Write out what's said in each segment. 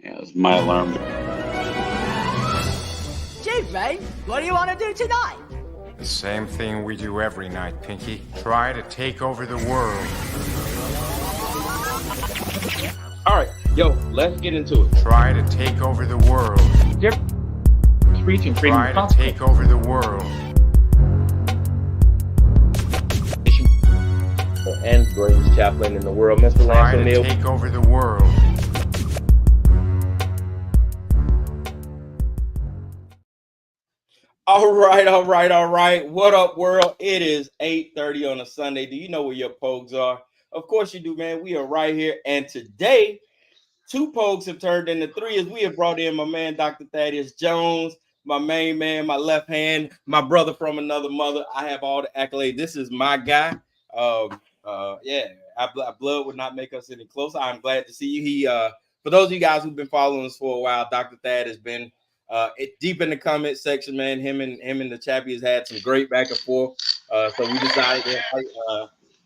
Yeah, it was my alarm. Gee, Vance, what do you want to do tonight? The same thing we do every night, Pinky. Try to take over the world. All right, yo, let's get into it. Try to take over the world. Preaching, Try to take over the world. And greatest chaplain in the world, Mr. Lance Try to O'Neill. take over the world. All right. What up, world? It is 8:30 on a Sunday. Do you know where your POGs are? Of course you do, man. We are right here. And today, 2 POGs have turned into 3 as we have brought in my man, Dr. Thaddeus Jones, my main man, my left hand, my brother from another mother. I have all the accolades. This is my guy. Our blood would not make us any closer. I'm glad to see you. For those of you guys who've been following us for a while, Dr. Thad has been deep in the comment section, man. Him and the Chappie has had some great back and forth. So we decided to invite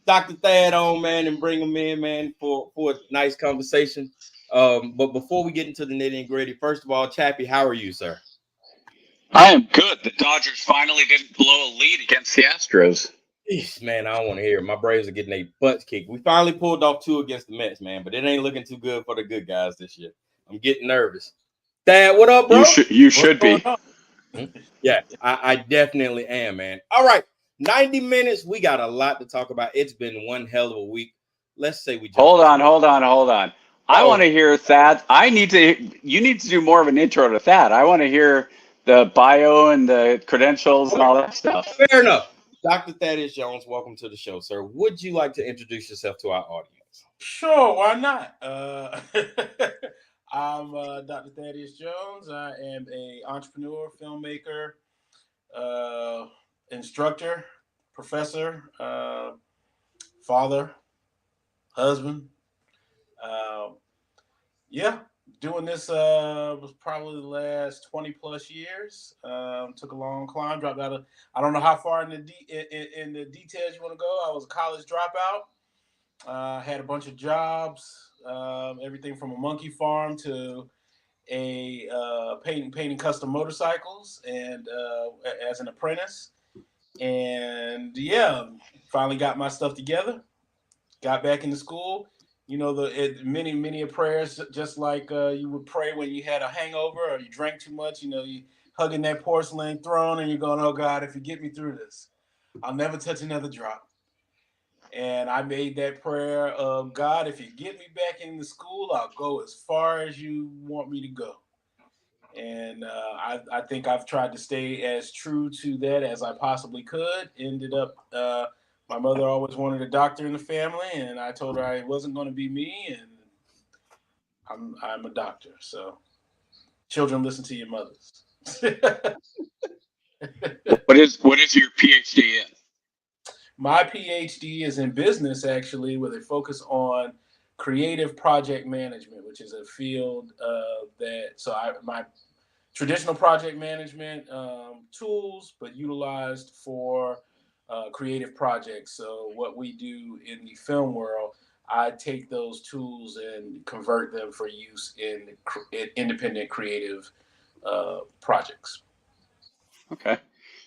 Dr. Thad on, man, and bring him in, man, for a nice conversation. But before we get into the nitty and gritty, first of all, Chappie, how are you, sir? I am good. The Dodgers finally didn't blow a lead against the Astros. Man, I don't want to hear it. My Braves are getting their butts kicked. We finally pulled off 2 against the Mets, man, but it ain't looking too good for the good guys this year. I'm getting nervous. Dad, what up, bro? You should be. Yeah, I definitely am, man. All right, 90 minutes. We got a lot to talk about. It's been one hell of a week. Let's say we Hold on. I want to hear Thad. You need to do more of an intro to Thad. I want to hear the bio and the credentials and all that stuff. Fair enough. Dr. Thaddeus Jones, welcome to the show, sir. Would you like to introduce yourself to our audience? Sure, why not? I'm Dr. Thaddeus Jones. I am an entrepreneur, filmmaker, instructor, professor, father, husband. Doing this was probably the last 20 plus years. Took a long climb, dropped out of, I don't know how far in the details you want to go. I was a college dropout. Had a bunch of jobs, everything from a monkey farm to a painting custom motorcycles, and as an apprentice. And finally got my stuff together. Got back into school. You know, many prayers, just like you would pray when you had a hangover or you drank too much. You know, you hugging that porcelain throne and you're going, "Oh God, if you get me through this, I'll never touch another drop." And I made that prayer of, "God, if you get me back into school, I'll go as far as you want me to go." And I think I've tried to stay as true to that as I possibly could. Ended up, my mother always wanted a doctor in the family, and I told her it wasn't going to be me, and I'm a doctor. So, children, listen to your mothers. What is your PhD in? My PhD is in business, actually, with a focus on creative project management, which is a field my traditional project management tools, but utilized for creative projects. So what we do in the film world, I take those tools and convert them for use in independent creative projects. Okay,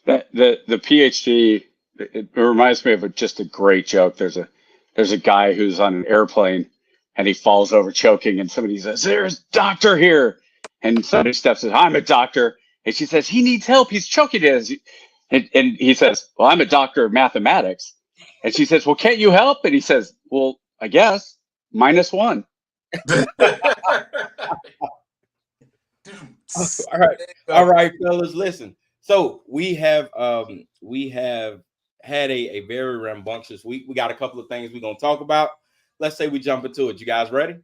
the PhD, it reminds me of just a great joke. There's a guy who's on an airplane and he falls over choking, and somebody says, "There's a doctor here," and somebody steps in, "I'm a doctor," and she says, "He needs help. He's choking to death." And he says, "Well, I'm a doctor of mathematics," and she says, "Well, can't you help?" And he says, "Well, I guess -1." All right, fellas, listen. So we have had a very rambunctious week. We got a couple of things we're gonna talk about. Let's say we jump into it. You guys ready?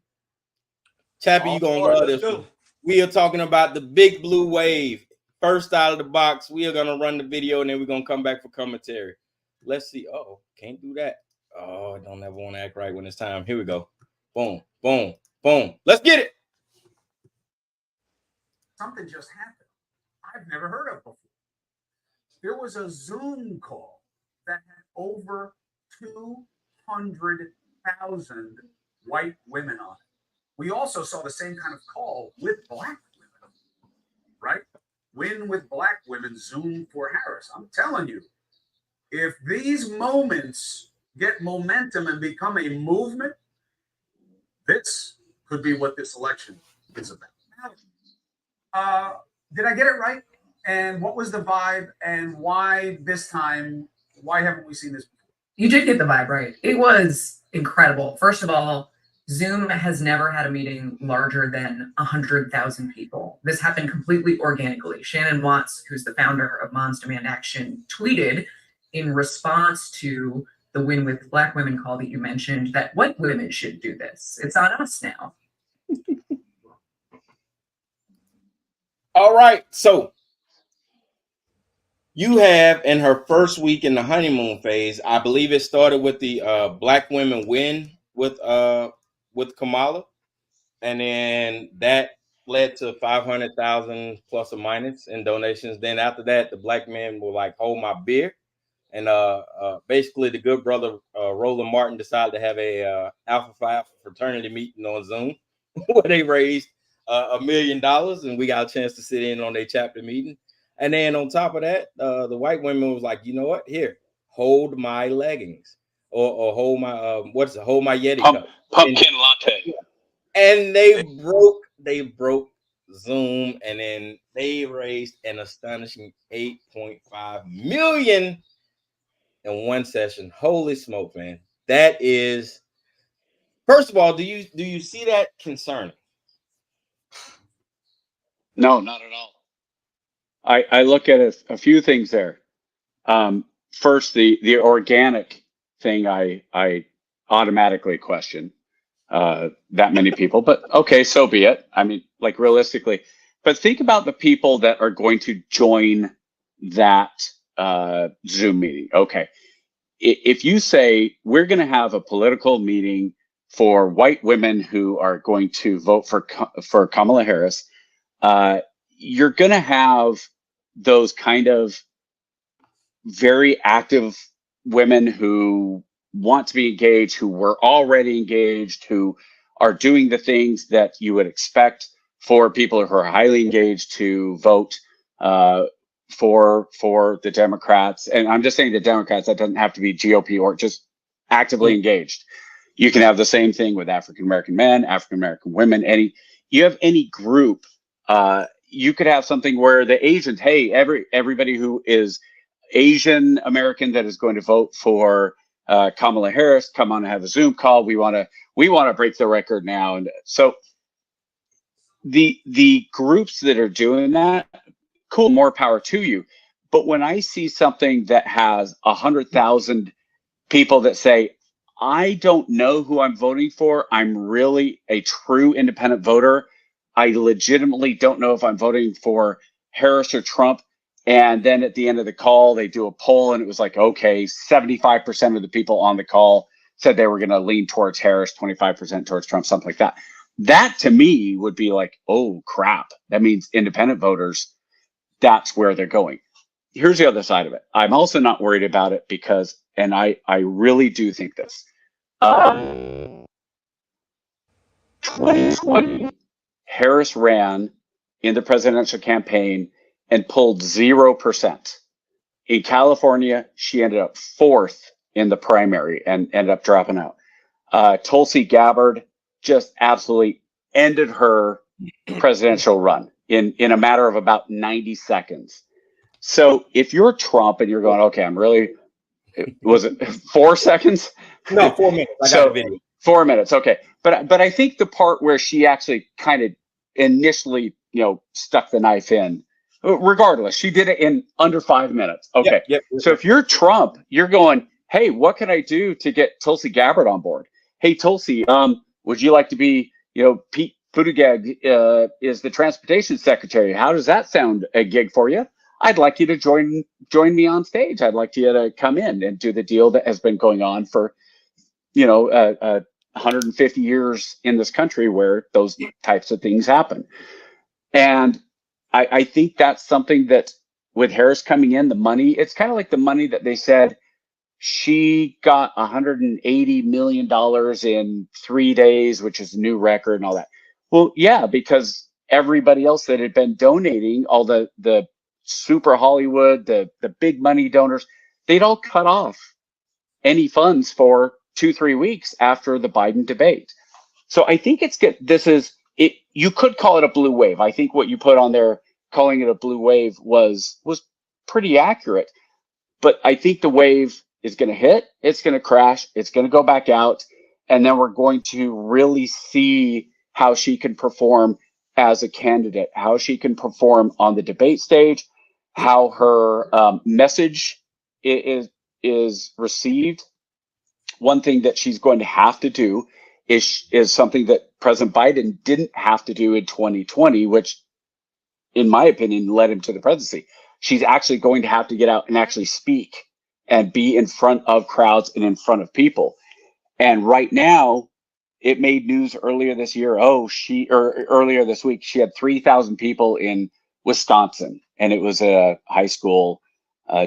Chappie, you gonna love this one. We are talking about the big blue wave. First out of the box, we are gonna run the video and then we're gonna come back for commentary. Let's see. Oh, can't do that. Oh, I don't ever want to act right when it's time. Here we go. Boom, boom, boom. Let's get it. Something just happened I've never heard of before. There was a Zoom call that had over 200,000 white women on it. we also saw the same kind of call with black women, right? Win with black women, Zoom for Harris. I'm telling you, if these moments get momentum and become a movement, this could be what this election is about. Did I get it right? And what was the vibe? And why this time? Why haven't we seen this before? You did get the vibe right. It was incredible. First of all, Zoom has never had a meeting larger than 100,000 people. This happened completely organically. Shannon Watts, who's the founder of Moms Demand Action, tweeted in response to the Win with Black Women call that you mentioned that white women should do this. It's on us now. All right. So you have in her first week in the honeymoon phase, I believe it started with the black women win with Kamala. And then that led to 500,000 plus or minus in donations. Then after that, the black men were like, hold my beer. And basically the good brother Roland Martin decided to have a Alpha Phi fraternity meeting on Zoom where they raised $1 million, and we got a chance to sit in on their chapter meeting. And then on top of that, the white women was like, you know what? Here, hold my leggings, or hold my hold my Yeti cup, pumpkin latte. And they broke Zoom, and then they raised an astonishing 8.5 million in one session. Holy smoke, man! That is, first of all, do you see that concerning? No, not at all. I look at a few things there. First, the organic thing I automatically question that many people, but okay, so be it. I mean, like realistically, but think about the people that are going to join that Zoom meeting. Okay, if you say we're going to have a political meeting for white women who are going to vote for Kamala Harris, you're going to have those kind of very active women who want to be engaged, who were already engaged, who are doing the things that you would expect for people who are highly engaged to vote for the Democrats. And I'm just saying the Democrats, that doesn't have to be GOP or just actively engaged. You can have the same thing with African-American men, African-American women, you have any group. You could have something where the Asians, hey, everybody who is Asian American that is going to vote for Kamala Harris, come on and have a Zoom call. We want to break the record now. And so the groups that are doing that, cool, more power to you. But when I see something that has 100,000 people that say, I don't know who I'm voting for, I'm really a true independent voter, I legitimately don't know if I'm voting for Harris or Trump. And then at the end of the call, they do a poll and it was like, okay, 75% of the people on the call said they were going to lean towards Harris, 25% towards Trump, something like that. That to me would be like, oh crap. That means independent voters, that's where they're going. Here's the other side of it. I'm also not worried about it because, and I really do think this, 2020, Harris ran in the presidential campaign and pulled 0%. In California, she ended up 4th in the primary and ended up dropping out. Tulsi Gabbard just absolutely ended her presidential run in a matter of about 90 seconds. So if you're Trump and you're going, okay, I'm really, was it 4 seconds? No, 4 minutes. I got a video. 4 minutes. Okay. But I think the part where she actually kind of initially, stuck the knife in, regardless, she did it in under 5 minutes. Okay. Yep. So if you're Trump, you're going, hey, what can I do to get Tulsi Gabbard on board? Hey, Tulsi, would you like to be, Pete Buttigieg is the transportation secretary. How does that sound a gig for you? I'd like you to join me on stage. I'd like you to come in and do the deal that has been going on for, 150 years in this country where those types of things happen. And I think that's something that with Harris coming in, the money, it's kind of like the money that they said she got $180 million in 3 days, which is a new record and all that. Well, yeah, because everybody else that had been donating, all the super Hollywood, the big money donors, they'd all cut off any funds for 2-3 weeks after the Biden debate. So I think it's good. This is it. You could call it a blue wave. I think what you put on there, calling it a blue wave, was pretty accurate. But I think the wave is going to hit. It's going to crash. It's going to go back out, and then we're going to really see how she can perform as a candidate, how she can perform on the debate stage, how her message is received. One thing that she's going to have to do is something that President Biden didn't have to do in 2020, which, in my opinion, led him to the presidency. She's actually going to have to get out and actually speak and be in front of crowds and in front of people. And right now, it made news earlier this year. Earlier this week, she had 3,000 people in Wisconsin, and it was a high school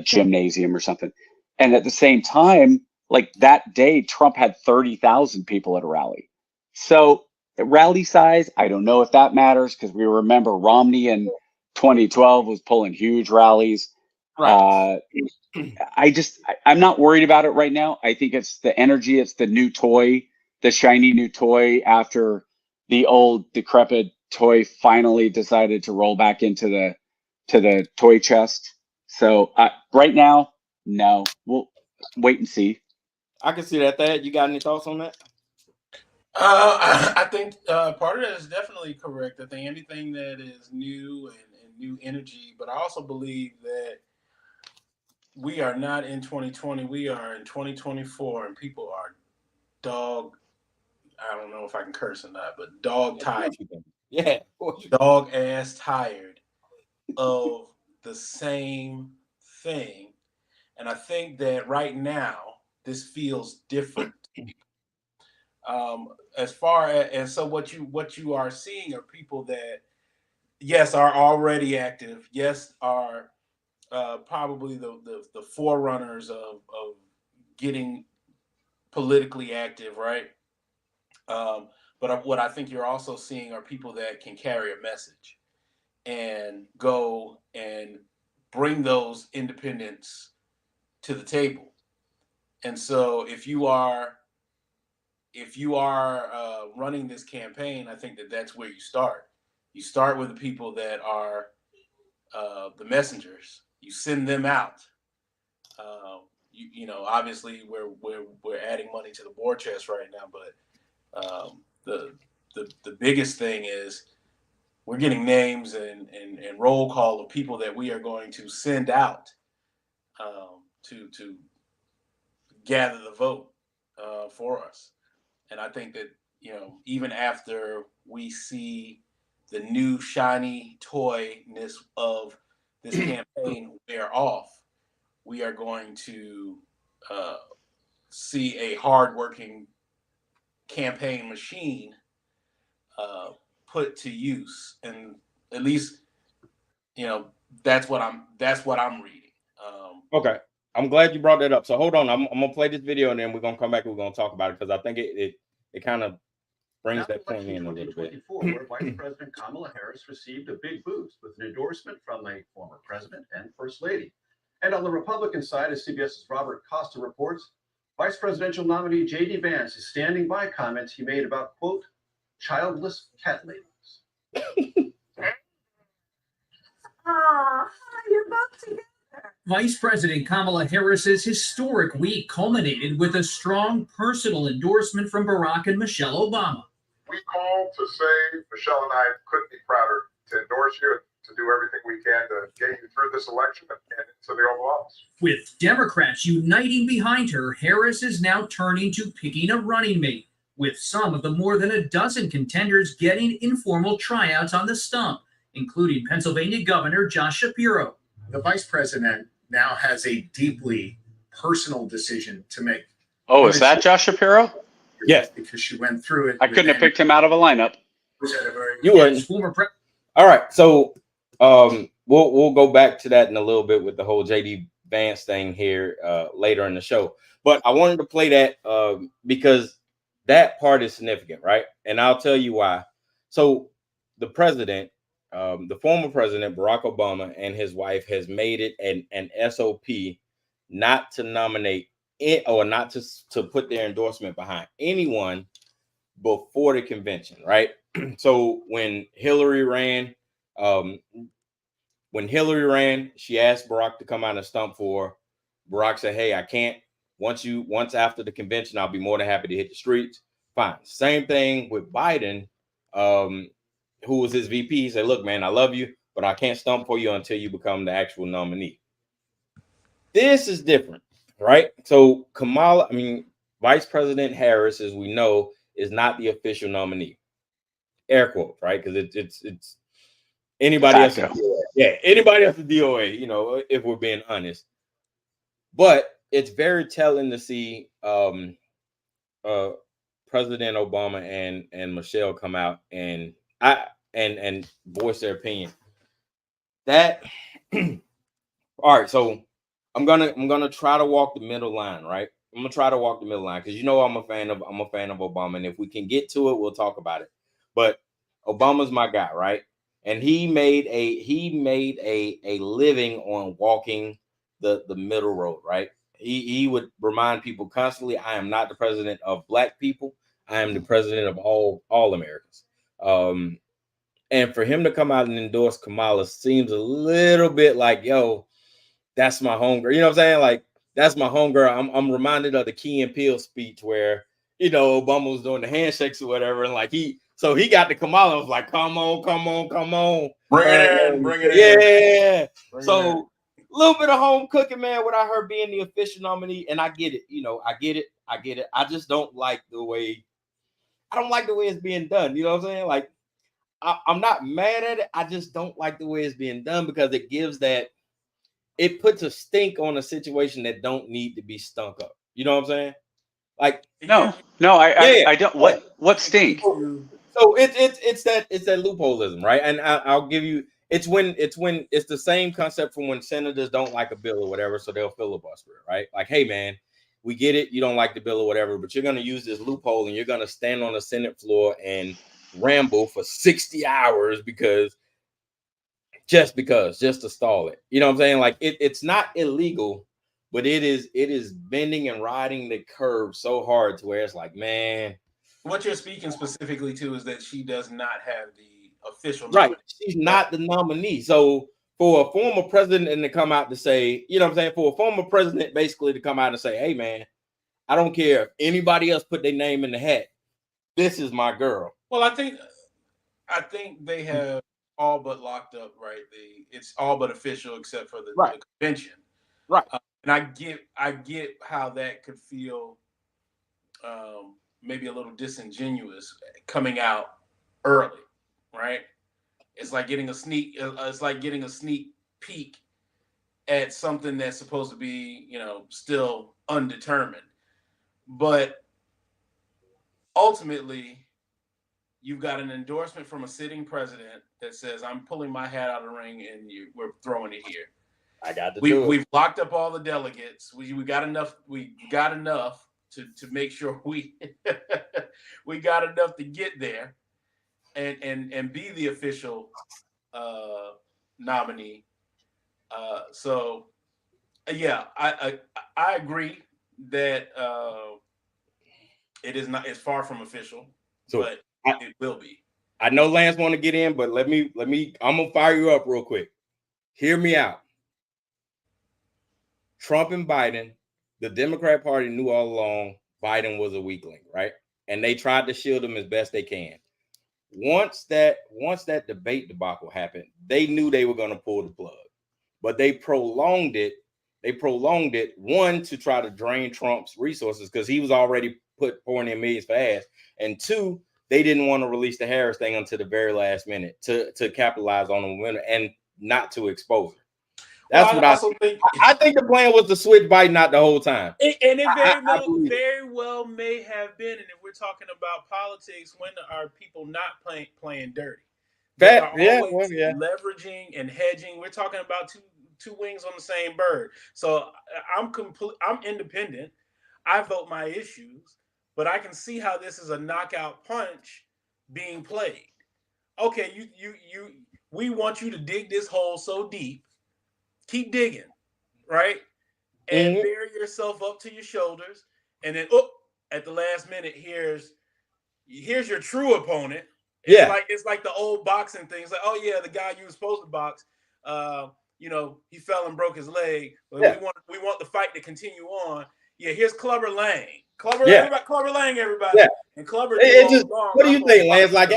gymnasium or something. And at the same time, like that day, Trump had 30,000 people at a rally. So the rally size, I don't know if that matters, because we remember Romney in 2012 was pulling huge rallies. Right. I'm not worried about it right now. I think it's the energy. It's the new toy, the shiny new toy after the old decrepit toy finally decided to roll back into the toy chest. So right now, no, we'll wait and see. I can see that. Thad, you got any thoughts on that? I think part of that is definitely correct. I think anything that is new and new energy, but I also believe that we are not in 2020. We are in 2024, and people are I don't know if I can curse or not, but dog tired. Yeah. Dog ass tired of the same thing. And I think that right now, this feels different. As far as, and so what you are seeing are people that, yes, are already active, yes, are probably the forerunners of getting politically active, right? But what I think you're also seeing are people that can carry a message and go and bring those independents to the table. And so if you are running this campaign, I think that that's where you start. You start with the people that are the messengers. You send them out. Obviously we're adding money to the war chest right now, but the biggest thing is we're getting names and roll call of people that we are going to send out to gather the vote for us. And I think that, even after we see the new shiny toyness of this campaign wear off, we are going to see a hardworking campaign machine put to use. And at least, that's what I'm reading. Okay. I'm glad you brought that up. So hold on. I'm gonna play this video and then we're gonna come back and we're gonna talk about it, because I think it kind of brings that point in a little bit. Where Vice President Kamala Harris received a big boost with an endorsement from a former president and first lady. And on the Republican side, as CBS's Robert Costa reports, Vice presidential nominee J.D. Vance is standing by comments he made about, quote, childless cat ladies. You're both together. Vice President Kamala Harris's historic week culminated with a strong personal endorsement from Barack and Michelle Obama. We called to say Michelle and I couldn't be prouder to endorse you and to do everything we can to get you through this election and into the Oval Office. With Democrats uniting behind her, Harris is now turning to picking a running mate, with some of the more than a dozen contenders getting informal tryouts on the stump, including Pennsylvania Governor Josh Shapiro. The vice president now has a deeply personal decision to make. Oh, is that Josh Shapiro? Yes. Because she went through it. I couldn't have picked him out of a lineup. You wouldn't. All right. So we'll go back to that in a little bit with the whole JD Vance thing here later in the show. But I wanted to play that because that part is significant, right? And I'll tell you why. So the president, the former president, Barack Obama, and his wife has made it an SOP not to nominate it or not to put their endorsement behind anyone before the convention, right? So when Hillary ran, she asked Barack to come out and stump for her. Barack said, "Hey, I can't. Once after the convention, I'll be more than happy to hit the streets." Fine. Same thing with Biden, who was his VP. He said, "Look, man, I love you, but I can't stump for you until you become the actual nominee." This is different, right? So Vice President Harris, as we know, is not the official nominee. Air quotes, right? Because it's anybody else. Yeah, anybody else at DOA, you know, if we're being honest. But it's very telling to see President Obama and Michelle come out and voice their opinion. That all right, so I'm gonna try to walk the middle line, right? I'm gonna try to walk the middle line because you know I'm a fan of Obama, and if we can get to it, we'll talk about it. But Obama's my guy, right? And he made a living on walking the middle road, right? He would remind people constantly, I am not the president of Black people. I am the president of all Americans. And for him to come out and endorse Kamala seems a little bit like, yo, that's my homegirl. You know what I'm saying? Like, that's my homegirl. I'm reminded of the Key and Peele speech where, you know, Obama was doing the handshakes or whatever. And like he got to Kamala and was like, come on. Bring it in. Yeah. So a little bit of home cooking, man, without her being the official nominee. And I get it. You know, I get it. I just don't like the way it's being done. You know what I'm saying? Like, I'm not mad at it. I just don't like the way it's being done because it puts a stink on a situation that don't need to be stunk up. You know what I'm saying? Like, No, I don't. What stink? So it's that loopholism, right? And I'll give you. It's the same concept from when senators don't like a bill or whatever, so they'll filibuster it, right? Like, hey man, we get it, you don't like the bill or whatever, but you're gonna use this loophole and you're gonna stand on the Senate floor and ramble for 60 hours just to stall it. You know what I'm saying? Like it's not illegal, but it is bending and riding the curve so hard to where it's like, man. What you're speaking specifically to is that she does not have the official nominee. Right. She's not the nominee. So for a former president to come out to say, you know what I'm saying? For a former president basically to come out and say, hey man, I don't care if anybody else put their name in the hat. This is my girl. Well, I think they have all but locked up, right? It's all but official except for the convention. Right. And I get how that could feel maybe a little disingenuous coming out early, right? It's like getting a sneak peek at something that's supposed to be, you know, still undetermined. But ultimately, you've got an endorsement from a sitting president that says, I'm pulling my hat out of the ring and we're throwing it here. I got to do it. We've locked up all the delegates. We got enough to make sure we got enough to get there and be the official nominee. So yeah, I agree that it is not, it's far from official, but it will be. I know Lance want to get in, but let me I'm gonna fire you up real quick. Hear me out. Trump and Biden, the Democrat Party knew all along Biden was a weakling, right? And they tried to shield him as best they can. Once that debate debacle happened, they knew they were going to pull the plug, but they prolonged it. One, to try to drain Trump's resources because he was already pouring in millions for ass, and two, they didn't want to release the Harris thing until the very last minute to capitalize on the winner and not to expose her. That's what I think the plan was to switch Biden out the whole time. And it very well may have been. And if we're talking about politics, when are people not playing dirty? They are always leveraging and hedging. We're talking about two wings on the same bird. So I'm independent. I vote my issues, but I can see how this is a knockout punch being played. okay, we want you to dig this hole so deep, keep digging, right? And bury yourself up to your shoulders, and then at the last minute, here's your true opponent. It's like the old boxing things. Like, oh yeah, the guy you were supposed to box, he fell and broke his leg. But we want the fight to continue on. Yeah, here's Clubber Lang. Clubber Lang, everybody. Yeah. And Clubber. What do you think, Lance? Like,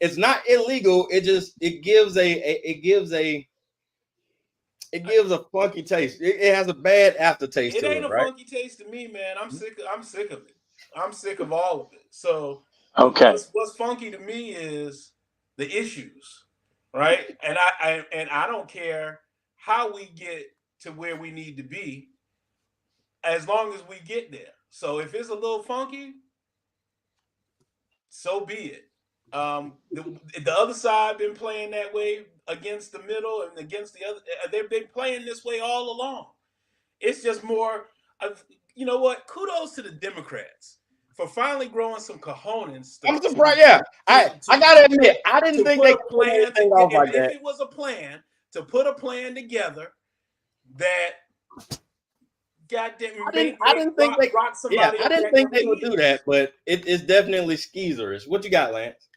it's not illegal. It gives a funky taste. It has a bad aftertaste. It ain't a funky taste to me, man. I'm sick of it. I'm sick of all of it. So okay, what's funky to me is the issues, right? And I don't care how we get to where we need to be, as long as we get there. So if it's a little funky, so be it. The other side been playing that way against the middle and against the other. They've been playing this way all along. It's just more of, you know what? Kudos to the Democrats for finally growing some cojones. I'm surprised. Yeah, I gotta admit, I didn't think they could anything off like that. If it was a plan to put a plan together that goddamn, I didn't think they would do that, but it's definitely skeezerish. What you got, Lance?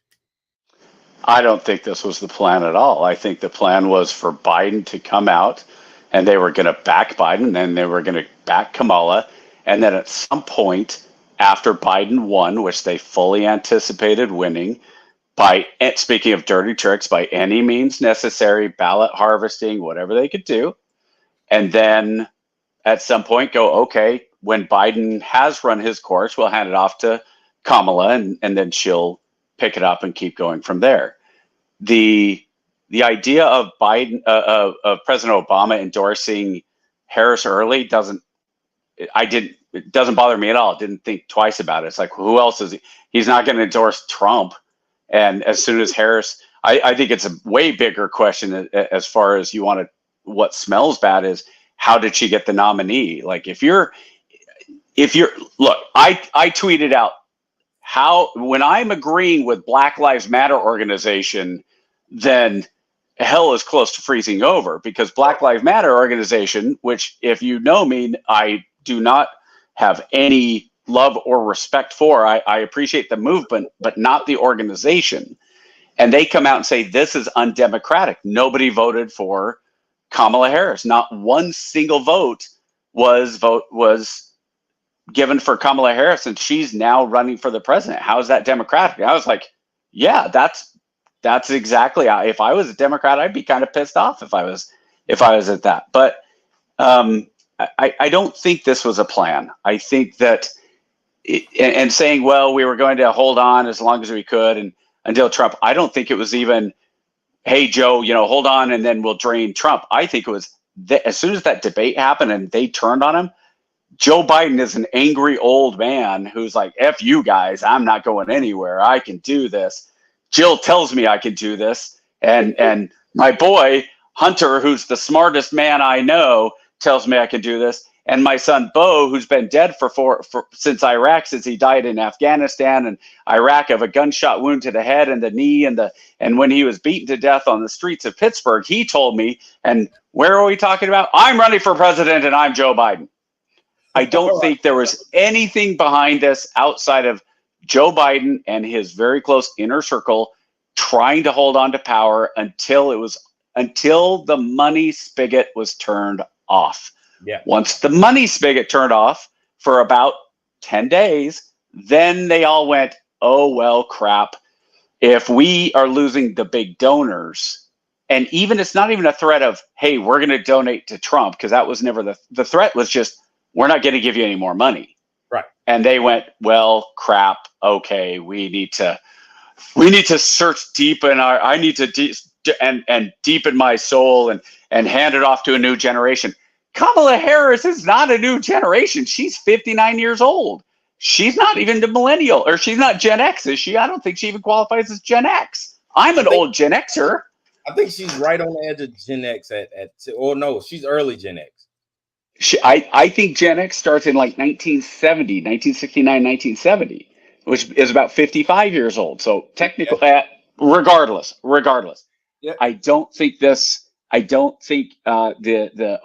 I don't think this was the plan at all. I think the plan was for Biden to come out, and they were going to back Biden, and then they were going to back Kamala, and then at some point after Biden won, which they fully anticipated winning, speaking of dirty tricks, by any means necessary, ballot harvesting, whatever they could do, and then at some point go, okay, when Biden has run his course, we'll hand it off to Kamala, and then she'll pick it up and keep going from there. The idea of President Obama endorsing Harris early doesn't bother me at all. Didn't think twice about it. It's like, who else is he? He's not going to endorse Trump. And as soon as Harris, I think it's a way bigger question as far as what smells bad is, how did she get the nominee? Like, if you're look, I tweeted out, when I'm agreeing with Black Lives Matter organization, then hell is close to freezing over, because Black Lives Matter organization, which, if you know me, I do not have any love or respect for. I appreciate the movement, but not the organization. And they come out and say, this is undemocratic. Nobody voted for Kamala Harris. Not one single vote was given for Kamala Harris, and she's now running for the president. How is that democratic? And I was like, yeah, that's exactly how, if I was a Democrat, I'd be kind of pissed off if I was at that. But I don't think this was a plan. I think that and saying, well, we were going to hold on as long as we could and until Trump, I don't think it was even, hey, Joe, hold on and then we'll drain Trump. I think it was as soon as that debate happened and they turned on him, Joe Biden is an angry old man who's like, F you guys, I'm not going anywhere. I can do this. Jill tells me I can do this. And my boy, Hunter, who's the smartest man I know, tells me I can do this. And my son, Bo, who's been dead since Iraq, since he died in Afghanistan and Iraq of a gunshot wound to the head and the knee. And when he was beaten to death on the streets of Pittsburgh, he told me, and where are we talking about? I'm running for president and I'm Joe Biden. I don't think there was anything behind this outside of Joe Biden and his very close inner circle trying to hold on to power until the money spigot was turned off. Yeah. Once the money spigot turned off for about 10 days, then they all went, oh, well, crap. If we are losing the big donors, and even it's not even a threat of, hey, we're going to donate to Trump, because that was never the threat was just, we're not going to give you any more money. Right. And they went, well, crap. Okay, we need to search deep in I need to and deepen my soul and hand it off to a new generation. Kamala Harris is not a new generation. She's 59 years old. She's not even the millennial, or she's not Gen X, is she? I don't think she even qualifies as Gen X. I'm an old Gen Xer. I think she's right on the edge of Gen X no, she's early Gen X. I think Gen X starts in like 1969, 1970, which is about 55 years old. So technically, regardless. Yep. I don't think the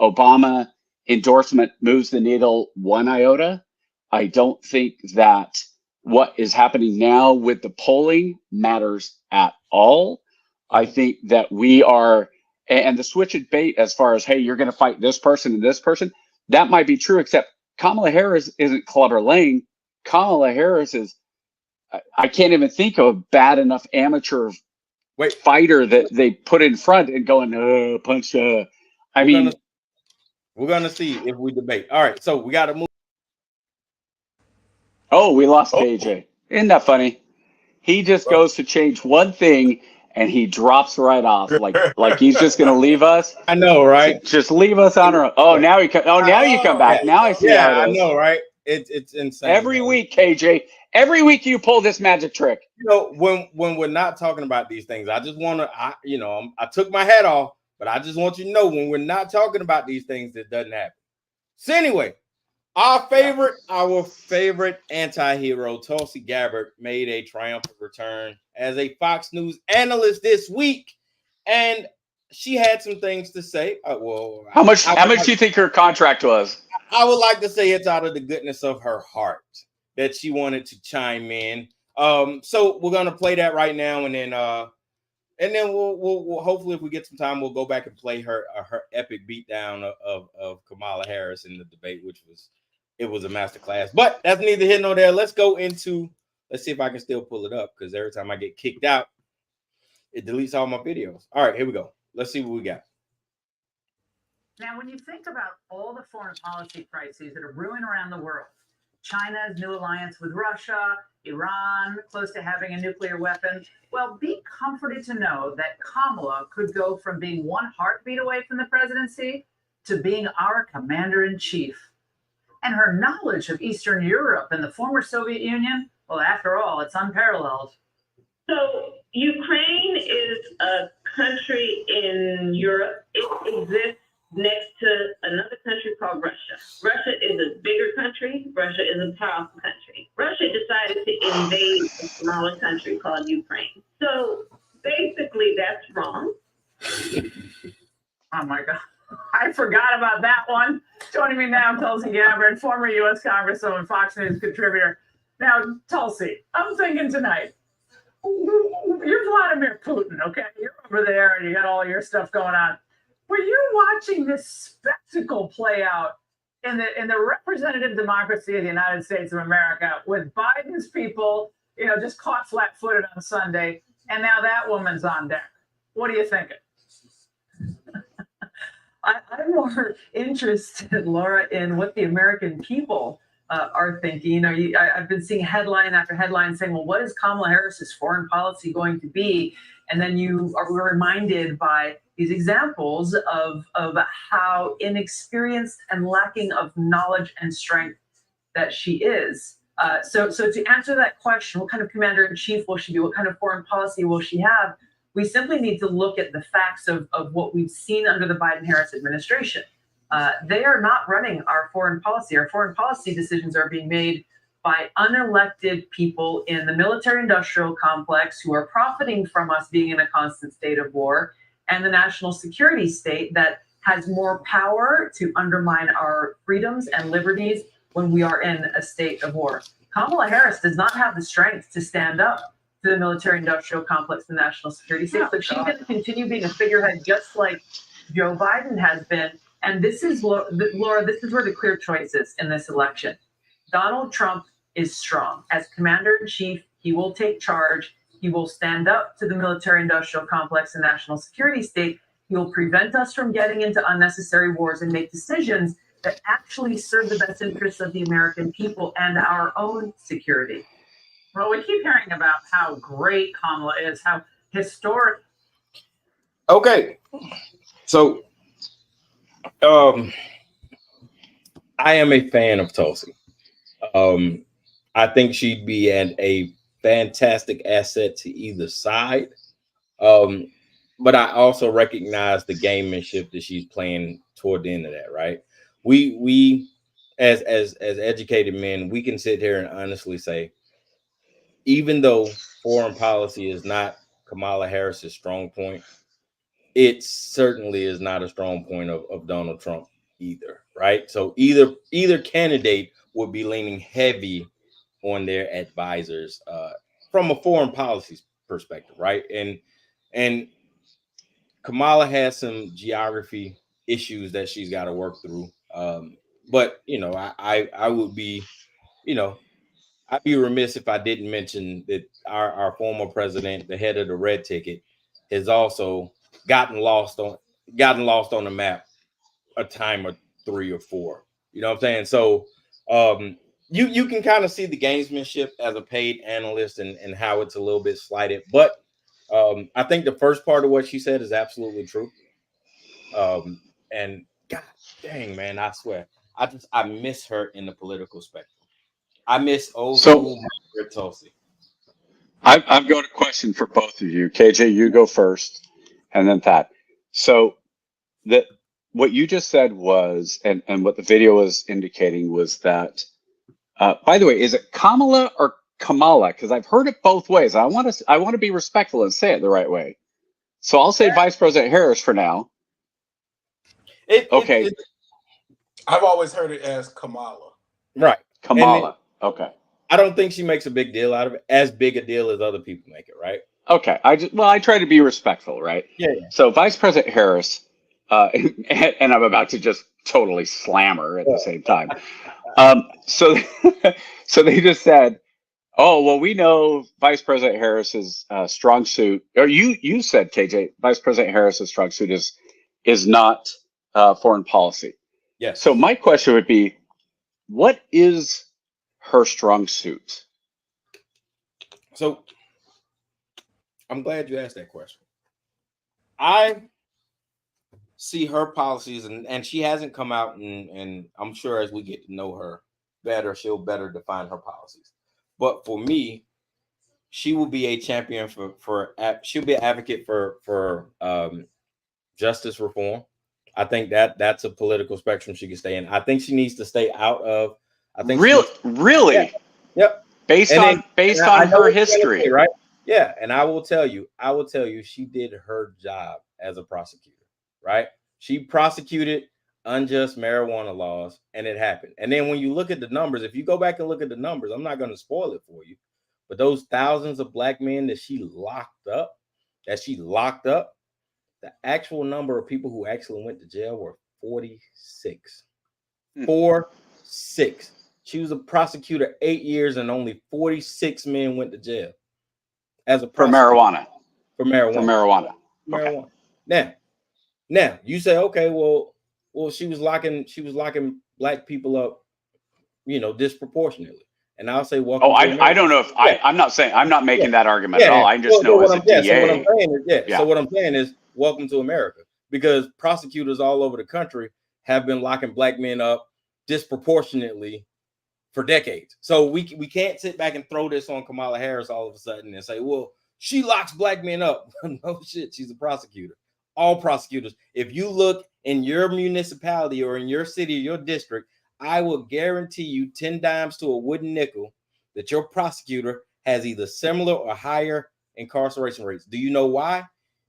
Obama endorsement moves the needle one iota. I don't think that what is happening now with the polling matters at all. I think that we are, and the switch and bait as far as, hey, you're going to fight this person and this person, that might be true, except Kamala Harris isn't Clubber Lang. Kamala Harris is, I can't even think of a bad enough amateur fighter that they put in front and going, punch. We're gonna see if we debate. All right, so we got to move. Oh, we lost KJ. Isn't that funny? He just goes to change one thing and he drops right off, like he's just gonna leave us. I know, right? Just leave us on our own. Oh, now you come back. Now I see how it is. I know, right? It's insane. Every week, KJ. Every week you pull this magic trick. You know, when we're not talking about these things, I just want to, I took my hat off, but I just want you to know when we're not talking about these things, it doesn't happen. So anyway, our favorite anti-hero, Tulsi Gabbard, made a triumphant return as a Fox News analyst this week, and she had some things to say. How much do you think her contract was? I would like to say it's out of the goodness of her heart that she wanted to chime in. So we're gonna play that right now, and then we'll hopefully, if we get some time, we'll go back and play her epic beatdown of Kamala Harris in the debate, which was a masterclass. But that's neither here nor there. Let's see if I can still pull it up, because every time I get kicked out, it deletes all my videos. All right, here we go. Let's see what we got. Now, when you think about all the foreign policy crises that are brewing around the world, China's new alliance with Russia, Iran, close to having a nuclear weapon, well, be comforted to know that Kamala could go from being one heartbeat away from the presidency to being our commander-in-chief. And her knowledge of Eastern Europe and the former Soviet Union, well, after all, it's unparalleled. So Ukraine is a country in Europe. It exists next to another country called Russia. Russia is a bigger country. Russia is a powerful country. Russia decided to invade a smaller country called Ukraine. So basically, that's wrong. Oh my God. I forgot about that one. Joining me now, Tulsi Gabbard, former U.S. Congresswoman, Fox News contributor. Now, Tulsi, I'm thinking tonight, you're Vladimir Putin, okay? You're over there and you got all your stuff going on. Were you watching this spectacle play out in the representative democracy of the United States of America, with Biden's people, just caught flat-footed on Sunday, and now that woman's on deck? What are you thinking? I'm more interested, Laura, in what the American people are thinking. I've been seeing headline after headline saying, well, what is Kamala Harris's foreign policy going to be? And then you are reminded by these examples of how inexperienced and lacking of knowledge and strength that she is. So to answer that question, what kind of commander-in-chief will she be? What kind of foreign policy will she have? We simply need to look at the facts of what we've seen under the Biden-Harris administration. They are not running our foreign policy. Our foreign policy decisions are being made by unelected people in the military-industrial complex who are profiting from us being in a constant state of war, and the national security state that has more power to undermine our freedoms and liberties when we are in a state of war. Kamala Harris does not have the strength to stand up to the military-industrial complex, the national security state. So she's going to continue being a figurehead just like Joe Biden has been. And this is, Laura, this is where the clear choice is in this election. Donald Trump is strong. As commander-in-chief, he will take charge. He will stand up to the military-industrial complex and national security state. He will prevent us from getting into unnecessary wars and make decisions that actually serve the best interests of the American people and our own security. Well, we keep hearing about how great Kamala is, how historic. Okay. So, I am a fan of Tulsi. I think she'd be a fantastic asset to either side. But I also recognize the gamemanship that she's playing toward the end of that, right? We as educated men, we can sit here and honestly say, even though foreign policy is not Kamala Harris's strong point, it certainly is not a strong point of Donald Trump either, right? So either candidate would be leaning heavy on their advisors from a foreign policy perspective, right? And Kamala has some geography issues that she's got to work through. But you know, I would be, you know, I'd be remiss if I didn't mention that our former president, the head of the red ticket, has also gotten lost on the map a time or 3 or 4. You know what I'm saying? So you can kind of see the gamesmanship as a paid analyst and how it's a little bit slighted. But I think the first part of what she said is absolutely true. And God dang, man, I swear, I miss her in the political spectrum. I miss old school Margaret Tulsi. I've got a question for both of you. KJ, you go first, and then Pat. So what you just said was, and what the video was indicating was that, by the way, is it Kamala or Kamala? Because I've heard it both ways. I want to be respectful and say it the right way. So I'll say Vice President Harris for now. Okay. I've always heard it as Kamala. Right. Kamala. Okay. I don't think she makes a big deal out of it, as big a deal as other people make it, right? Okay. I try to be respectful, right? Yeah. So Vice President Harris, and I'm about to just totally slam her at the same time. So they just said, oh, well, we know Vice President Harris's strong suit, or you said, KJ, Vice President Harris's strong suit is not foreign policy. Yes. So my question would be, what is her strong suit? So I'm glad you asked that question. I see her policies, and she hasn't come out, and I'm sure as we get to know her better, she'll better define her policies. But for me, she will be a champion she'll be an advocate for justice reform. I think that's a political spectrum she can stay in. I think she needs to stay out of. I think really. Yeah. Yep. Based on her history, right? Yeah, and I will tell you, she did her job as a prosecutor, right? She prosecuted unjust marijuana laws, and it happened. And then when you look at the numbers, if you go back and look at the numbers, I'm not going to spoil it for you, but those thousands of black men that she locked up, the actual number of people who actually went to jail were 46. 46. She was a prosecutor 8 years, and only 46 men went to jail as a prosecutor. For marijuana. Okay. Now you say, okay, well, she was locking black people up, disproportionately. And I'll say, well, I don't know if I'm not making that argument at all. I just know as a DA. So what I'm saying is, welcome to America, because prosecutors all over the country have been locking black men up disproportionately for decades. So we can't sit back and throw this on Kamala Harris all of a sudden and say, well, she locks black men up. No shit, she's a prosecutor. All prosecutors. If you look in your municipality or in your city or your district, I will guarantee you 10 dimes to a wooden nickel that your prosecutor has either similar or higher incarceration rates. Do you know why?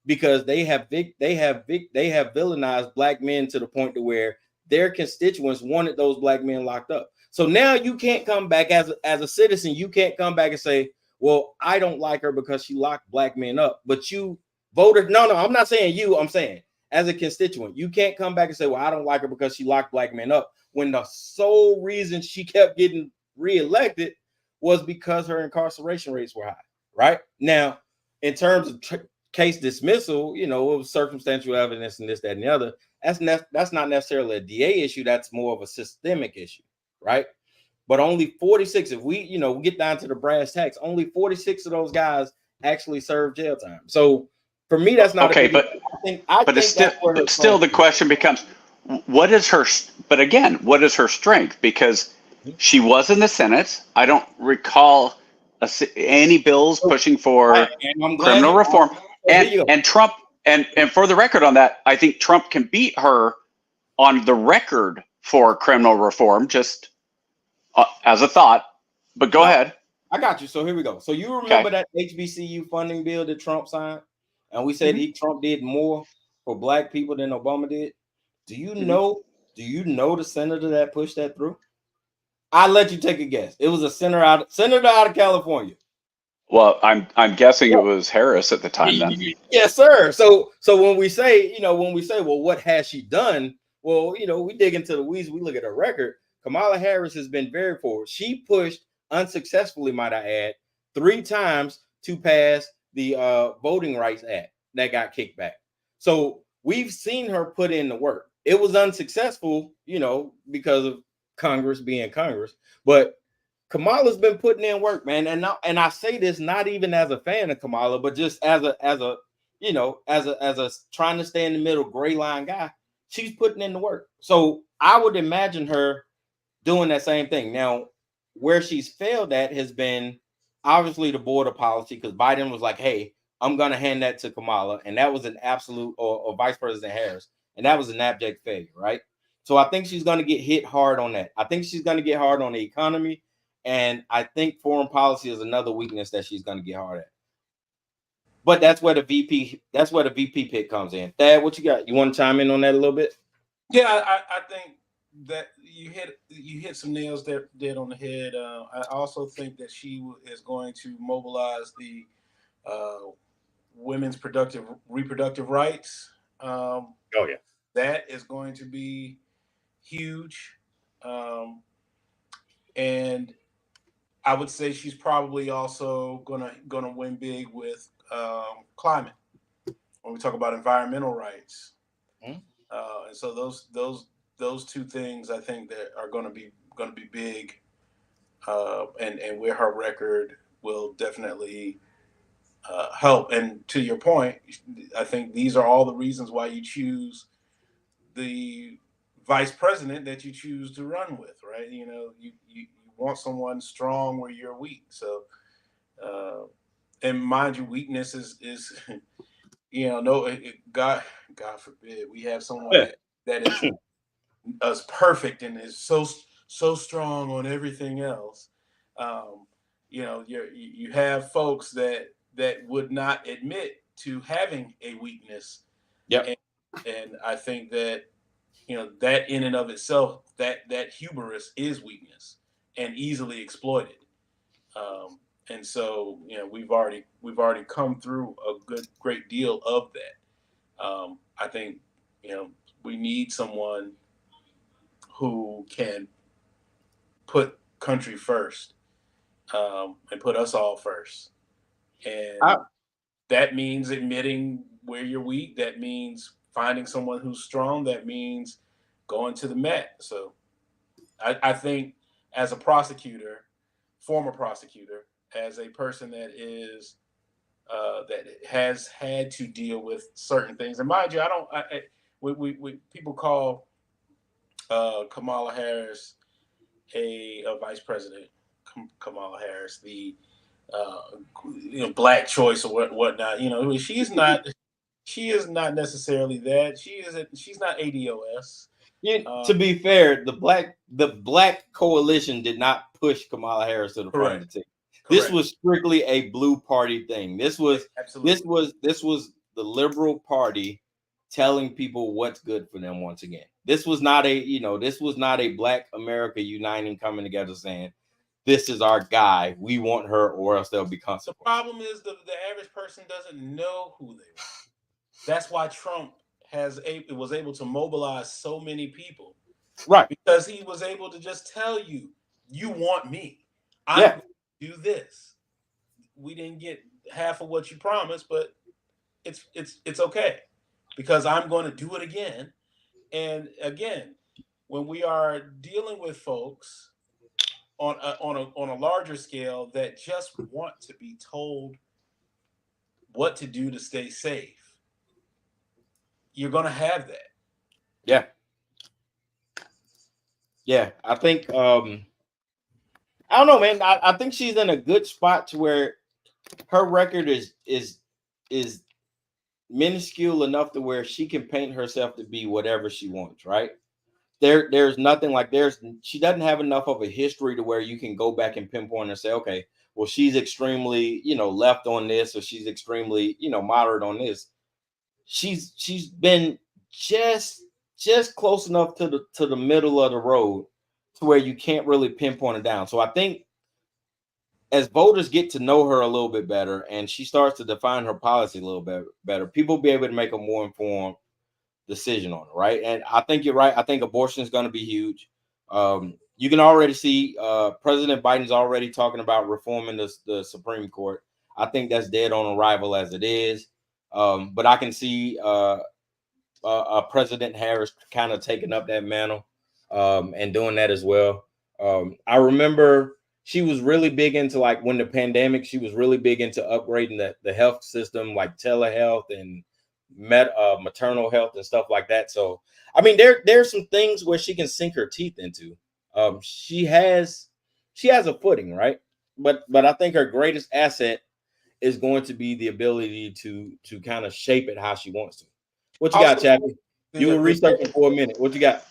Because they have villainized black men to the point to where their constituents wanted those black men locked up. So now you can't come back as a citizen. You can't come back and say, well, I don't like her because she locked black men up. But you voted. No, I'm not saying you. I'm saying as a constituent, you can't come back and say, well, I don't like her because she locked black men up, when the sole reason she kept getting reelected was because her incarceration rates were high. Right now, in terms of case dismissal, it was circumstantial evidence and this, that, and the other. That's not necessarily a DA issue. That's more of a systemic issue, right? But only 46, if we get down to the brass tacks, only 46 of those guys actually serve jail time. So for me, that's not okay. Still the question becomes, what is her strength? Because she was in the Senate. I don't recall any bills pushing for criminal reform. And Trump, and for the record on that, I think Trump can beat her on the record for criminal reform, just as a thought. But go ahead. I got you. So here we go. So you remember that HBCU funding bill that Trump signed, and we said Trump did more for Black people than Obama did. Do you know? Do you know the senator that pushed that through? I'll let you take a guess. It was a senator out of California. Well, I'm guessing it was Harris at the time then. Yes, sir. So when we say, well, what has she done? Well, we dig into the weeds, we look at her record. Kamala Harris has been very forward. She pushed unsuccessfully, might I add, 3 times to pass the Voting Rights Act that got kicked back. So we've seen her put in the work. It was unsuccessful, because of Congress being Congress, but Kamala's been putting in work, man. And I say this not even as a fan of Kamala, but just as a trying to stay in the middle gray line guy. She's putting in the work. So I would imagine her doing that same thing. Now, where she's failed at has been obviously the border policy, because Biden was like, hey, I'm going to hand that to Kamala. And that was an absolute, or Vice President Harris. And that was an abject failure, right? So I think she's going to get hit hard on that. I think she's going to get hard on the economy. And I think foreign policy is another weakness that she's going to get hard at. But that's where the VP pick comes in. Thad, what you got? You want to chime in on that a little bit? Yeah, I think that you hit some nails dead on the head. I also think that she is going to mobilize the women's reproductive rights. That is going to be huge. And I would say she's probably also gonna win big with climate when we talk about environmental rights. And so those 2 things I think that are gonna be big, and where her record will definitely help. And to your point, I think these are all the reasons why you choose the vice president that you choose to run with, right? You want someone strong where you're weak. So, and mind you, weakness is God forbid we have someone that is as perfect and is so strong on everything else. You have folks that would not admit to having a weakness. Yeah. And I think that, that in and of itself, that hubris is weakness and easily exploited. And so, we've already come through a great deal of that. I think, we need someone who can put country first, and put us all first. And that means admitting where you're weak. That means finding someone who's strong. That means going to the mat. So I think as a prosecutor, former prosecutor, as a person that is that has had to deal with certain things, and mind you, we people call Kamala Harris a vice president. Kamala Harris, the black choice or whatnot. She is not necessarily that. She's not ADOS. To be fair, the black coalition did not push Kamala Harris to the front of the ticket. This was strictly a blue party thing. This was the Liberal Party telling people what's good for them once again. This was not a Black America uniting, coming together saying, this is our guy. We want her, or else there'll be consequences. The problem is the average person doesn't know who they are. That's why Trump was able to mobilize so many people, right? Because he was able to just tell you, you want me. I'm going to do this. We didn't get half of what you promised, but it's okay, because I'm going to do it again. And again, when we are dealing with folks on a larger scale that just want to be told what to do to stay safe, you're going to have that. Yeah. I think I don't know, man. I think she's in a good spot to where her record is minuscule enough to where she can paint herself to be whatever she wants, right? There's nothing like she doesn't have enough of a history to where you can go back and pinpoint and say, okay, well, she's extremely, left on this, or she's extremely, moderate on this. She's been just close enough to the middle of the road to where you can't really pinpoint it down. So I think as voters get to know her a little bit better and she starts to define her policy a little bit better, people will be able to make a more informed decision on it, right? And I think you're right. I think abortion is going to be huge. You can already see President Biden's already talking about reforming the Supreme Court. I think that's dead on arrival as it is. But I can see President Harris kind of taking up that mantle and doing that as well. I remember she was really big into, like, when the pandemic, she was really big into upgrading the health system, like telehealth and maternal health and stuff like that. So, I mean, there's some things where she can sink her teeth into. She has a footing, right? But I think her greatest asset is going to be the ability to kind of shape it how she wants to. What you got, Chappie? You were researching for a minute. What you got?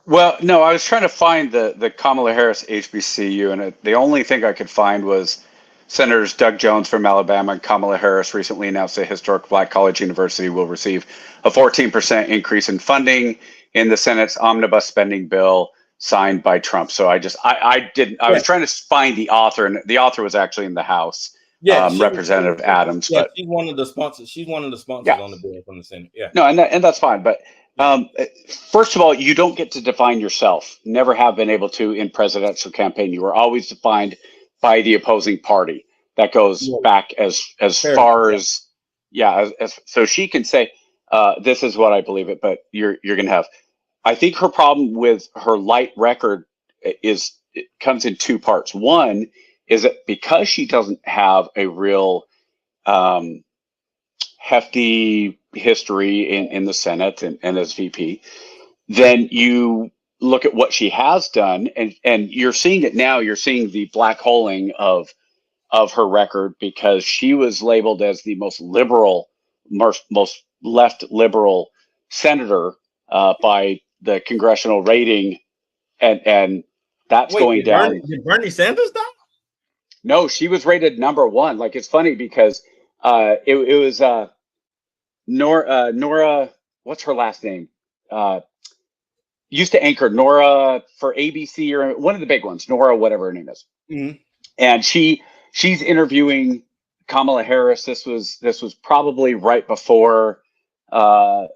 Well, no, I was trying to find the Kamala Harris HBCU, and the only thing I could find was Senators Doug Jones from Alabama and Kamala Harris recently announced a historic Black college university will receive a 14% increase in funding in the Senate's omnibus spending bill signed by Trump. So I was trying to find the author, and the author was actually in the House. Yeah, Representative Adams. Yeah, but she's one of the sponsors. She's one of the sponsors on the bill from the Senate. Yeah. No, and that's fine. But first of all, you don't get to define yourself. Never have been able to in presidential campaign. You are always defined by the opposing party. That goes back as far as so she can say this is what I believe it. But you're going to have. I think her problem with her light record comes in two parts. One is that because she doesn't have a real hefty history in the Senate and as VP, then you look at what she has done, and you're seeing it now. You're seeing the black holing of her record, because she was labeled as the most liberal, most left liberal senator by the congressional rating, and that's going down. Did Bernie Sanders die? No, she was rated #1. Like, it's funny because it was Nora. What's her last name? Used to anchor Nora for ABC, or one of the big ones, Nora, whatever her name is. Mm-hmm. And she's interviewing Kamala Harris. This was probably right before the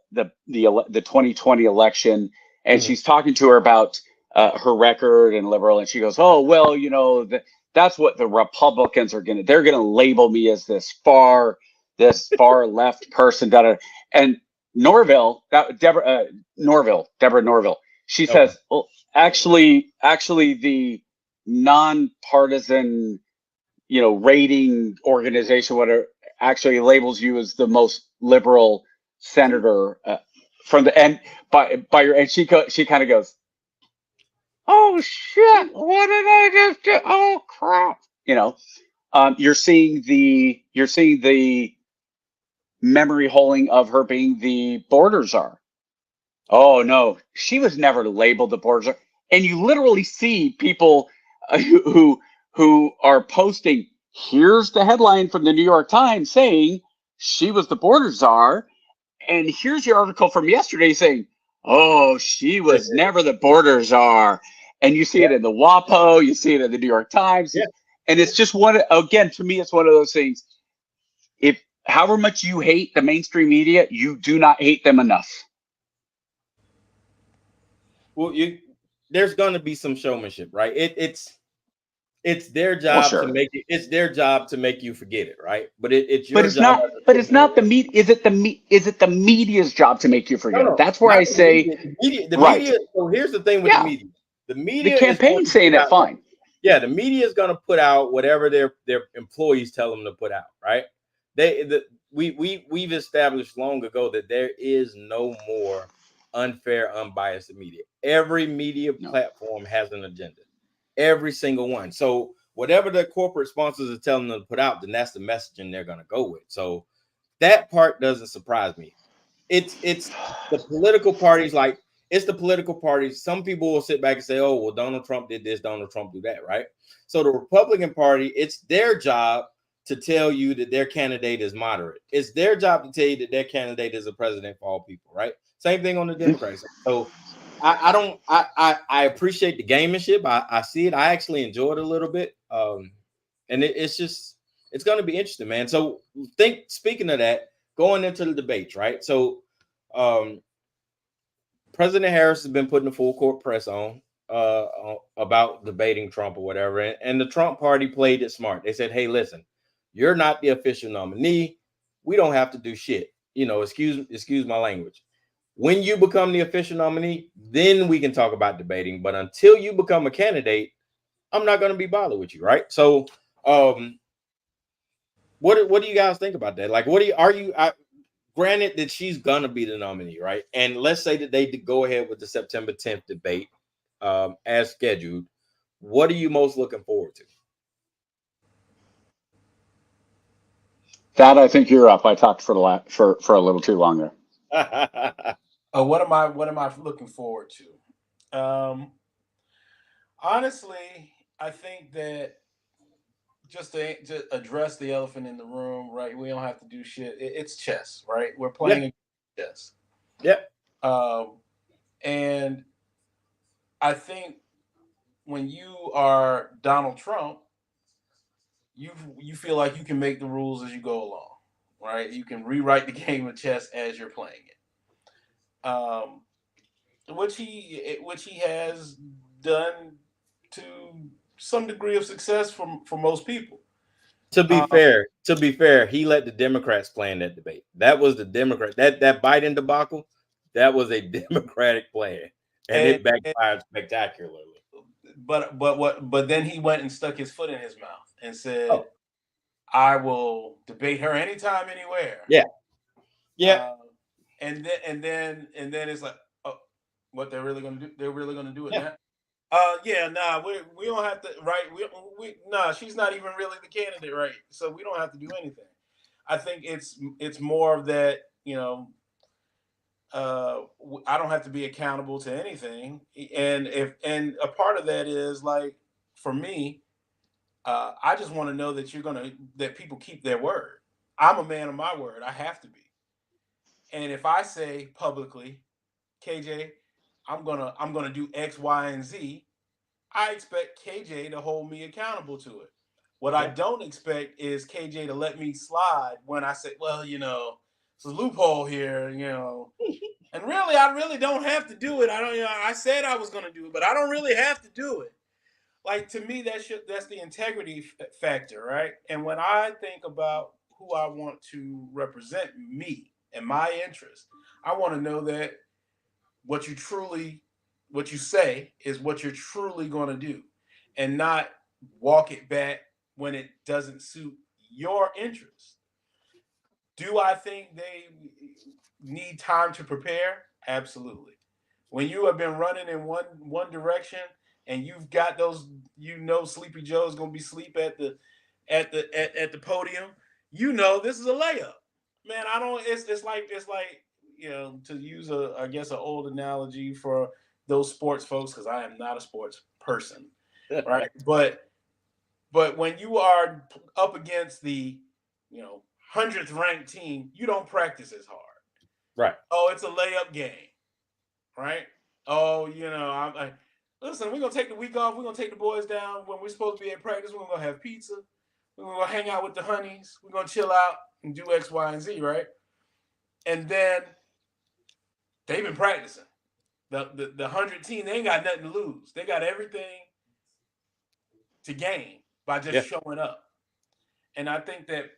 2020 election, and she's talking to her about her record and liberal, and she goes, "Oh, well, that's what the Republicans are they're gonna label me as this far left person." And Deborah Norville, she says, "Well, actually the nonpartisan, rating organization, whatever, actually labels you as the most liberal senator from the end by your," and she kind of goes, "Oh shit, what did I just do? Oh crap." You're seeing the memory holing of her being the border czar. Oh no, she was never labeled the border czar. And you literally see people who are posting, here's the headline from the New York Times saying she was the border czar, and here's the article from yesterday saying, oh, she was never the border czar. And you see it in the WAPO, you see it in the New York Times. Yeah. And it's just to me, it's one of those things. If however much you hate the mainstream media, you do not hate them enough. Well, there's going to be some showmanship, right? It's their job to make it. It's their job to make you forget it, right? But it's your job. It's not the media. Is it the media's job to make you forget it? That's where I say the media. So here's the thing with the media. The campaign saying it fine. Yeah, the media is going to put out whatever their employees tell them to put out, right? We've established long ago that there is no more unfair, unbiased media. Every media platform has an agenda, every single one. So whatever the corporate sponsors are telling them to put out, then that's the messaging they're going to go with. So that part doesn't surprise me. It's the political parties, like, it's the political parties. Some people will sit back and say, oh, well, Donald Trump did this, Donald Trump do that, right? So the Republican Party, it's their job to tell you that their candidate is moderate. It's their job to tell you that their candidate is a president for all people, right? Same thing on the Democrats. So I appreciate the gamemanship. I see it. I actually enjoy it a little bit. And it's going to be interesting, man. So speaking of that, going into the debates, right? So President Harris has been putting a full court press on about debating Trump or whatever. And the Trump party played it smart. They said, hey, listen, you're not the official nominee. We don't have to do shit. You know, excuse my language. When you become the official nominee, then we can talk about debating. But until you become a candidate, I'm not going to be bothered with you, right? So what do you guys think about that? Like, granted that she's gonna be the nominee, right? And let's say that they go ahead with the September 10th debate as scheduled. What are you most looking forward to? That I think you're up. I talked for a little too long there. What am I looking forward to? Honestly, I think that just to address the elephant in the room, right? We don't have to do shit. It's chess, right? We're playing chess. Yep. And I think when you are Donald Trump, you feel like you can make the rules as you go along, right? You can rewrite the game of chess as you're playing it, which he has done to some degree of success for most people. To be fair, he let the Democrats play in that debate. That was the Democrat that Biden debacle. That was a Democratic plan, and it backfired spectacularly. But then he went and stuck his foot in his mouth and said, "I will debate her anytime, anywhere." Yeah. And then it's like, oh, what they're really going to do? They're really going to do it now. We don't have to, right? She's not even really the candidate, right? So we don't have to do anything. I think it's more of that, you know. I don't have to be accountable to anything, and a part of that is like for me, I just want to know that people keep their word. I'm a man of my word. I have to be, and if I say publicly, KJ, I'm gonna do X, Y, and Z, I expect KJ to hold me accountable to it. What I don't expect is KJ to let me slide when I say, well, you know, it's a loophole here, you know. And really, I really don't have to do it. I said I was going to do it, but I don't really have to do it. Like, to me, that's the integrity factor, right? And when I think about who I want to represent me and my interests, I want to know that what you say is what you're truly going to do, and not walk it back when it doesn't suit your interests. Do I think they need time to prepare? Absolutely. When you have been running in one direction and you've got those, Sleepy Joe's gonna be asleep at the podium, this is a layup. Man, it's like, you know, to use I guess an old analogy for those sports folks, because I am not a sports person, right? But when you are up against the 100th ranked team, you don't practice as hard. Right. Oh, it's a layup game. Right. Oh, listen, we're going to take the week off. We're going to take the boys down when we're supposed to be at practice. We're going to have pizza. We're going to hang out with the honeys. We're going to chill out and do X, Y, and Z. Right. And then they've been practicing. The 100 team, they ain't got nothing to lose. They got everything to gain by just showing up. And I think that,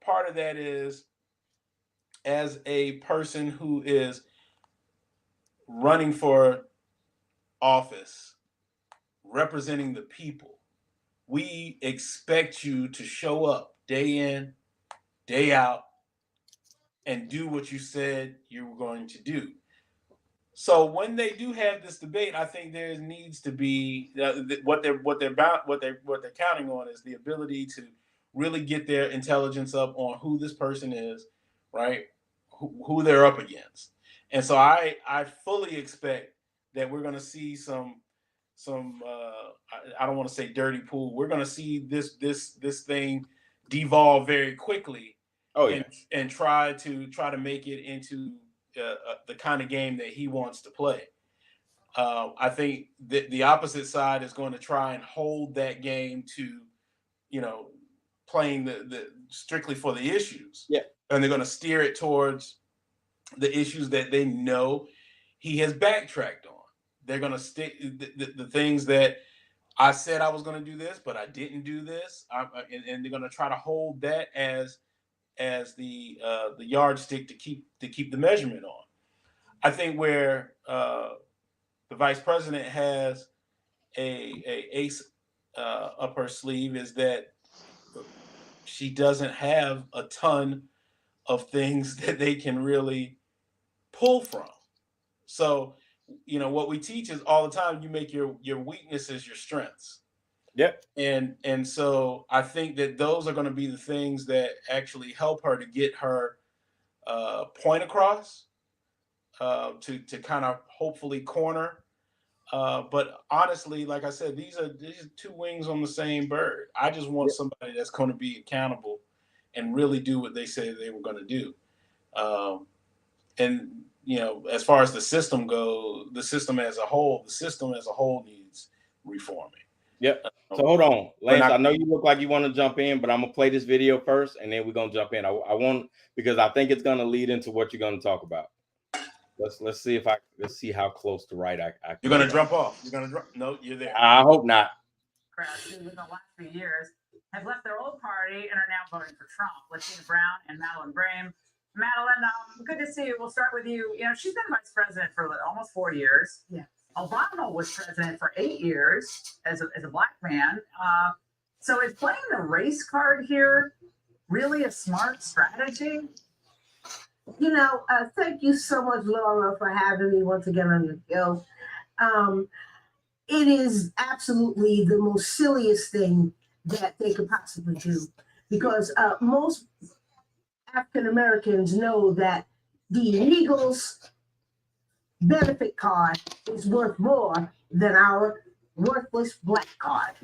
part of that is, as a person who is running for office, representing the people, we expect you to show up day in, day out, and do what you said you were going to do. So when they do have this debate, I think there needs to be what they're counting on is the ability to really get their intelligence up on who this person is, right? Who they're up against, And so I fully expect that we're going to see some I don't want to say dirty pool. We're going to see this thing devolve very quickly. Oh yeah. And try to make it into the kind of game that he wants to play. I think the opposite side is going to try and hold that game to, playing the strictly for the issues. Yeah. And they're going to steer it towards the issues that they know he has backtracked on. They're going to stick the things that I said I was going to do this, but I didn't do this. And they're going to try to hold that as the yardstick to keep the measurement on. I think where the vice president has a ace up her sleeve is that she doesn't have a ton of things that they can really pull from. So, what we teach is all the time, you make your weaknesses your strengths. Yep. And so I think that those are going to be the things that actually help her to get her point across, to kind of hopefully corner. But honestly, like I said, these are two wings on the same bird. I just want somebody that's going to be accountable and really do what they say they were going to do. And as far as the system goes, the system as a whole needs reforming. Yep. So hold on, Lance. I know you look like you want to jump in, but I'm gonna play this video first, and then we're gonna jump in. I want, because I think it's gonna lead into what you're gonna talk about. Let's see how close to right I You're gonna jump off. You're gonna drop. No, you're there. I hope not. Who in the last few years have left their old party and are now voting for Trump. Latina Brown and Madeline Brame. Madeline, good to see you. We'll start with you. She's been vice president for almost 4 years. Yeah. Obama was president for 8 years as a black man. So is playing the race card here really a smart strategy? Thank you so much, Laura, for having me once again on your show. It is absolutely the most silliest thing that they could possibly do, because most African Americans know that the illegals' benefit card is worth more than our worthless black card.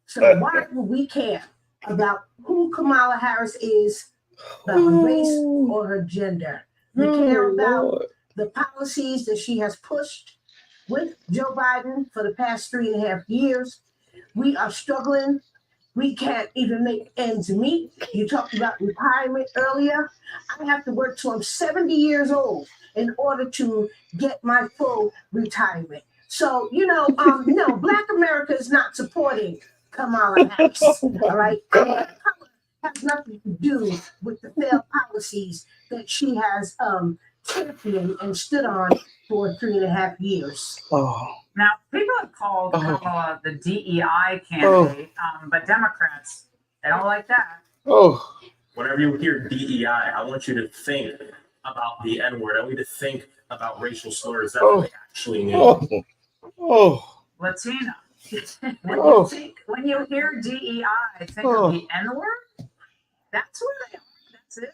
So why would we care about who Kamala Harris is, about her race or her gender? We care about the policies that she has pushed with Joe Biden for the past 3.5 years. We are struggling. We can't even make ends meet. You talked about retirement earlier. I have to work till I'm 70 years old in order to get my full retirement. So, no, Black America is not supporting Kamala Harris, all right? Has nothing to do with the failed policies that she has championed and stood on for 3.5 years. Now, people have called Kamala the DEI candidate, but Democrats, they don't like that. Whenever you hear DEI, I want you to think about the N-word. I want you to think about racial slurs. That's what they actually mean. Latina. When you hear DEI, think of the N-word? That's where they are. That's it.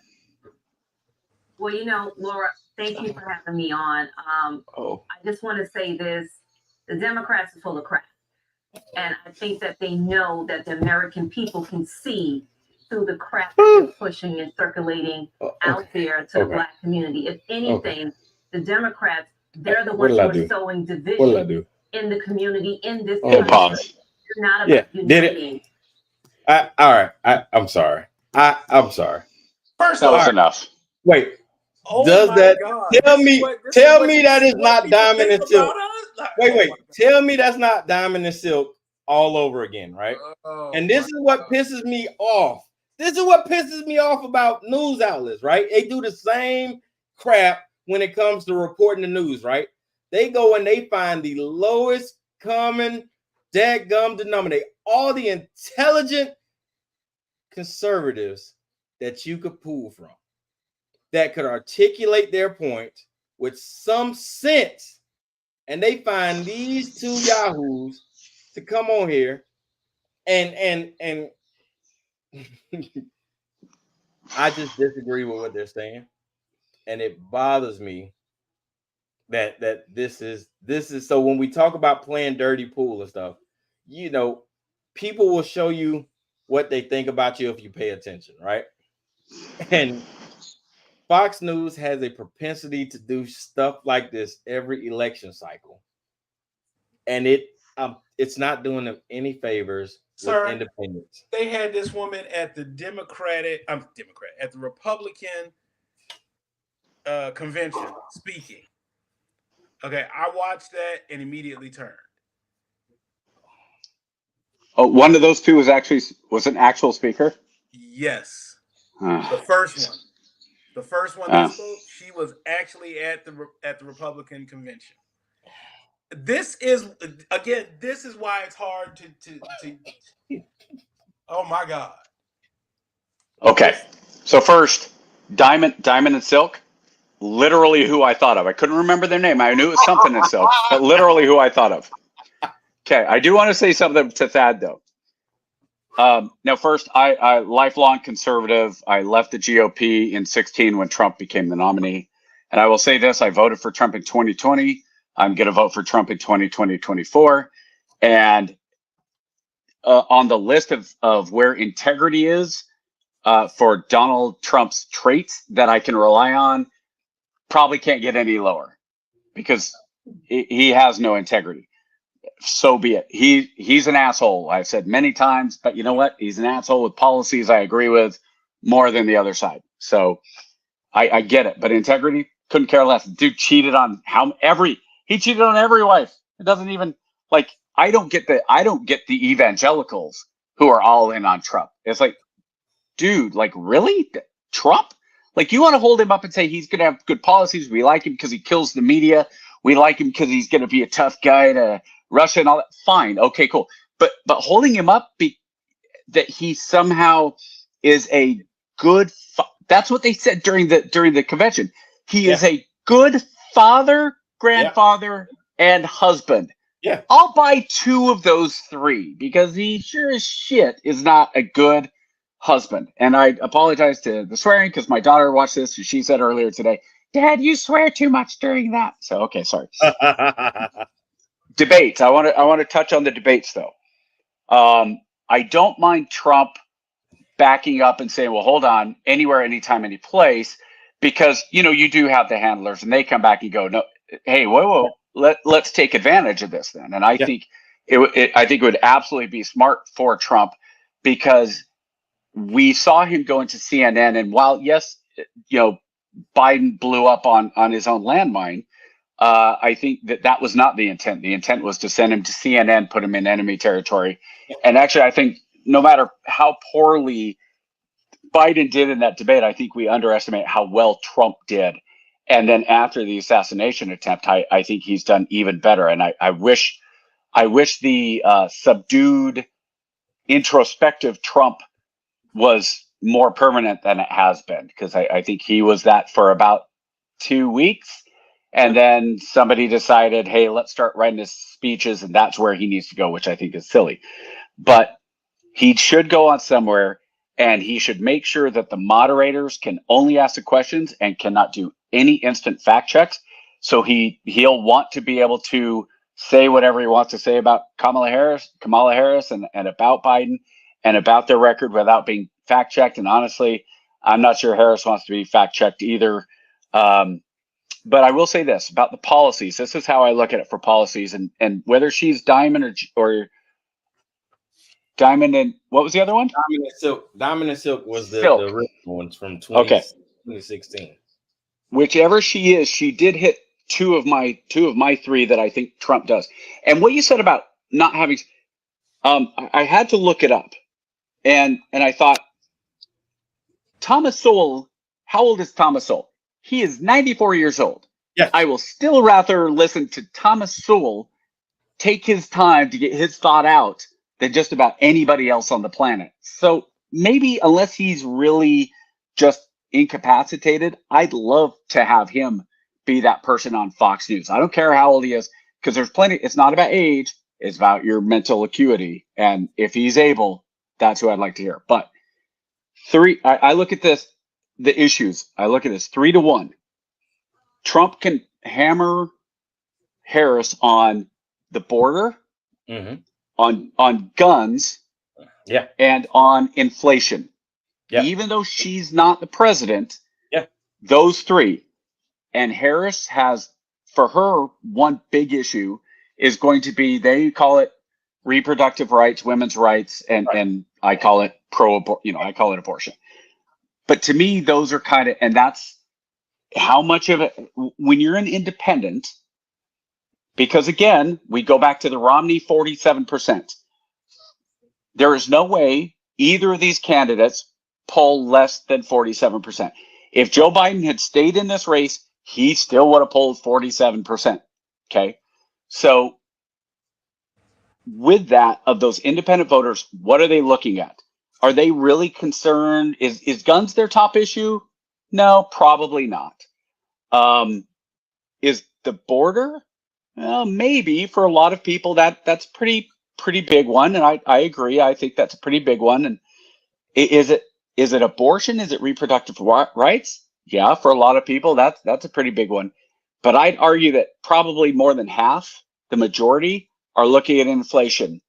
Well, Laura, thank you for having me on. I just want to say this. The Democrats are full of crap. And I think that they know that the American people can see through the crap that they're pushing and circulating out there to the Black community. If anything, the Democrats, they're the ones who are sowing division in the community, in this country. It's not about uniting. All right. I'm sorry. I'm sorry. First, that was enough. Wait. Does that tell me that is not diamond and silk? Wait. Tell me that's not diamond and silk all over again, right? And this is what pisses me off. This is what pisses me off about news outlets, right? They do the same crap when it comes to reporting the news, right? They go and they find the lowest common dadgum denominator, all the intelligent conservatives that you could pull from, that could articulate their point with some sense, and they find these two yahoos to come on here and I just disagree with what they're saying, and it bothers me that this is so when we talk about playing dirty pool and stuff, you know, people will show you what they think about you if you pay attention, right? And Fox News has a propensity to do stuff like this every election cycle, and it's not doing them any favors. Sir, with independence. They had this woman at the at the Republican convention speaking. Okay, I watched that and immediately turned. Oh, one of those two was an actual speaker. Yes, the first one. The first one that spoke, she was actually at the Republican convention. This is why it's hard to oh my God. Okay. So first, Diamond and Silk, literally who I thought of. I couldn't remember their name. I knew it was something in Silk, but literally who I thought of. Okay, I do want to say something to Thad though. Now, first, I lifelong conservative. I left the GOP in 2016 when Trump became the nominee. And I will say this, I voted for Trump in 2020. I'm going to vote for Trump in 2024. And on the list of where integrity is for Donald Trump's traits that I can rely on, probably can't get any lower because he has no integrity. So be it. He's an asshole. I've said many times, but you know what? He's an asshole with policies I agree with more than the other side. So I get it. But integrity, couldn't care less. Dude cheated on he cheated on every wife. It doesn't even I don't get the evangelicals who are all in on Trump. It's like, dude, really? Trump? You want to hold him up and say he's gonna have good policies. We like him because he kills the media. We like him because he's gonna be a tough guy to Russia and all that. Fine. Okay, cool. But holding him up that he somehow is a good that's what they said during the convention. He is a good father, grandfather, and husband. Yeah. I'll buy 2 of those 3 because he sure as shit is not a good husband. And I apologize to the swearing because my daughter watched this and she said earlier today, Dad, you swear too much during that. So okay, sorry. Debates. I want to touch on the debates though. I don't mind Trump backing up and saying, well, hold on, anywhere, anytime, any place, because you do have the handlers and they come back and go, no, hey, whoa, let's take advantage of this then. And I think it would absolutely be smart for Trump because we saw him go into CNN, and while yes, Biden blew up on his own landmine. I think that was not the intent. The intent was to send him to CNN, put him in enemy territory. And actually, I think no matter how poorly Biden did in that debate, I think we underestimate how well Trump did. And then after the assassination attempt, I think he's done even better. And I wish the subdued, introspective Trump was more permanent than it has been, because I think he was that for about 2 weeks. And then somebody decided, hey, let's start writing his speeches, and that's where he needs to go, which I think is silly. But he should go on somewhere, and he should make sure that the moderators can only ask the questions and cannot do any instant fact checks. So he'll want to be able to say whatever he wants to say about Kamala Harris and about Biden and about their record without being fact checked. And honestly, I'm not sure Harris wants to be fact checked either. But I will say this about the policies. This is how I look at it for policies, and whether she's Diamond or Diamond and what was the other one? Diamond and Silk was the original ones from 2016. Whichever she is, she did hit two of my 3 that I think Trump does. And what you said about not having, I had to look it up, and I thought, Thomas Sowell. How old is Thomas Sowell? He is 94 years old. Yes. I will still rather listen to Thomas Sowell take his time to get his thought out than just about anybody else on the planet. So maybe, unless he's really just incapacitated, I'd love to have him be that person on Fox News. I don't care how old he is, because there's plenty. It's not about age. It's about your mental acuity. And if he's able, that's who I'd like to hear. But I look at this. The issues, I look at this 3-1. Trump can hammer Harris on the border, Mm-hmm. on guns, Yeah. and on inflation. Yeah. Even though she's not the president, Yeah. those three. And Harris has, for her, one big issue is going to be, they call it reproductive rights, women's rights, and I call it I call it abortion. But to me, those are kind of, and that's how much of it, when you're an independent, because again, we go back to the Romney 47%. There is no way either of these candidates poll less than 47%. If Joe Biden had stayed in this race, he still would have polled 47%. Okay. So with that, of those independent voters, what are they looking at? Are they really concerned? Is guns their top issue? No, probably not. Is the border? Well, maybe for a lot of people that's pretty big one, and I agree. I think that's a pretty big one. And is it abortion? Is it reproductive rights? Yeah, for a lot of people that's a pretty big one. But I'd argue that probably more than half, the majority, are looking at inflation.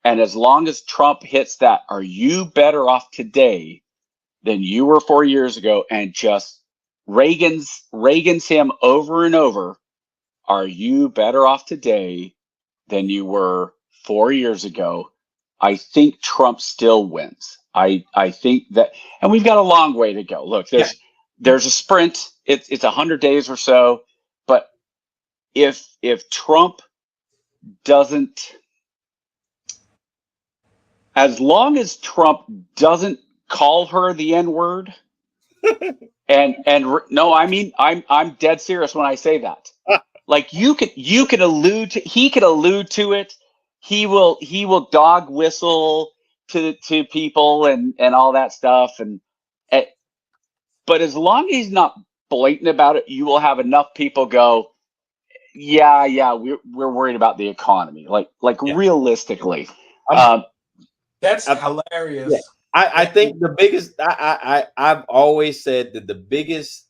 And as long as Trump hits that, are you better off today than you were 4 years ago? And just Reagan's him over and over. Are you better off today than you were 4 years ago? I think Trump still wins. I think that, and we've got a long way to go. Look, there's a sprint. It's 100 days or so. But if Trump doesn't, as long as Trump doesn't call her the N-word, and no, I mean, I'm dead serious when I say that. Like he could allude to it. He will dog whistle to people and all that stuff. But as long as he's not blatant about it, you will have enough people go, yeah, we're worried about the economy. Like realistically, that's hilarious. Yeah. I think the biggest, I've always said that the biggest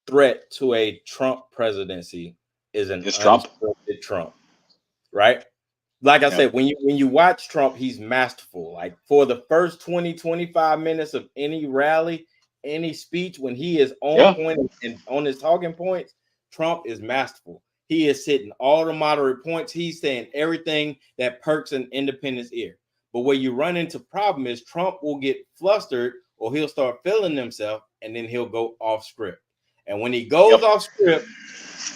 threat to a Trump presidency is Trump, right? Like I said, when you watch Trump, he's masterful. Like for the first 20-25 minutes of any rally, any speech, when he is on point and on his talking points, Trump is masterful. He is hitting all the moderate points. He's saying everything that perks an independent's ear. But where you run into problem is Trump will get flustered or he'll start feeling himself and then he'll go off script. And when he goes off script,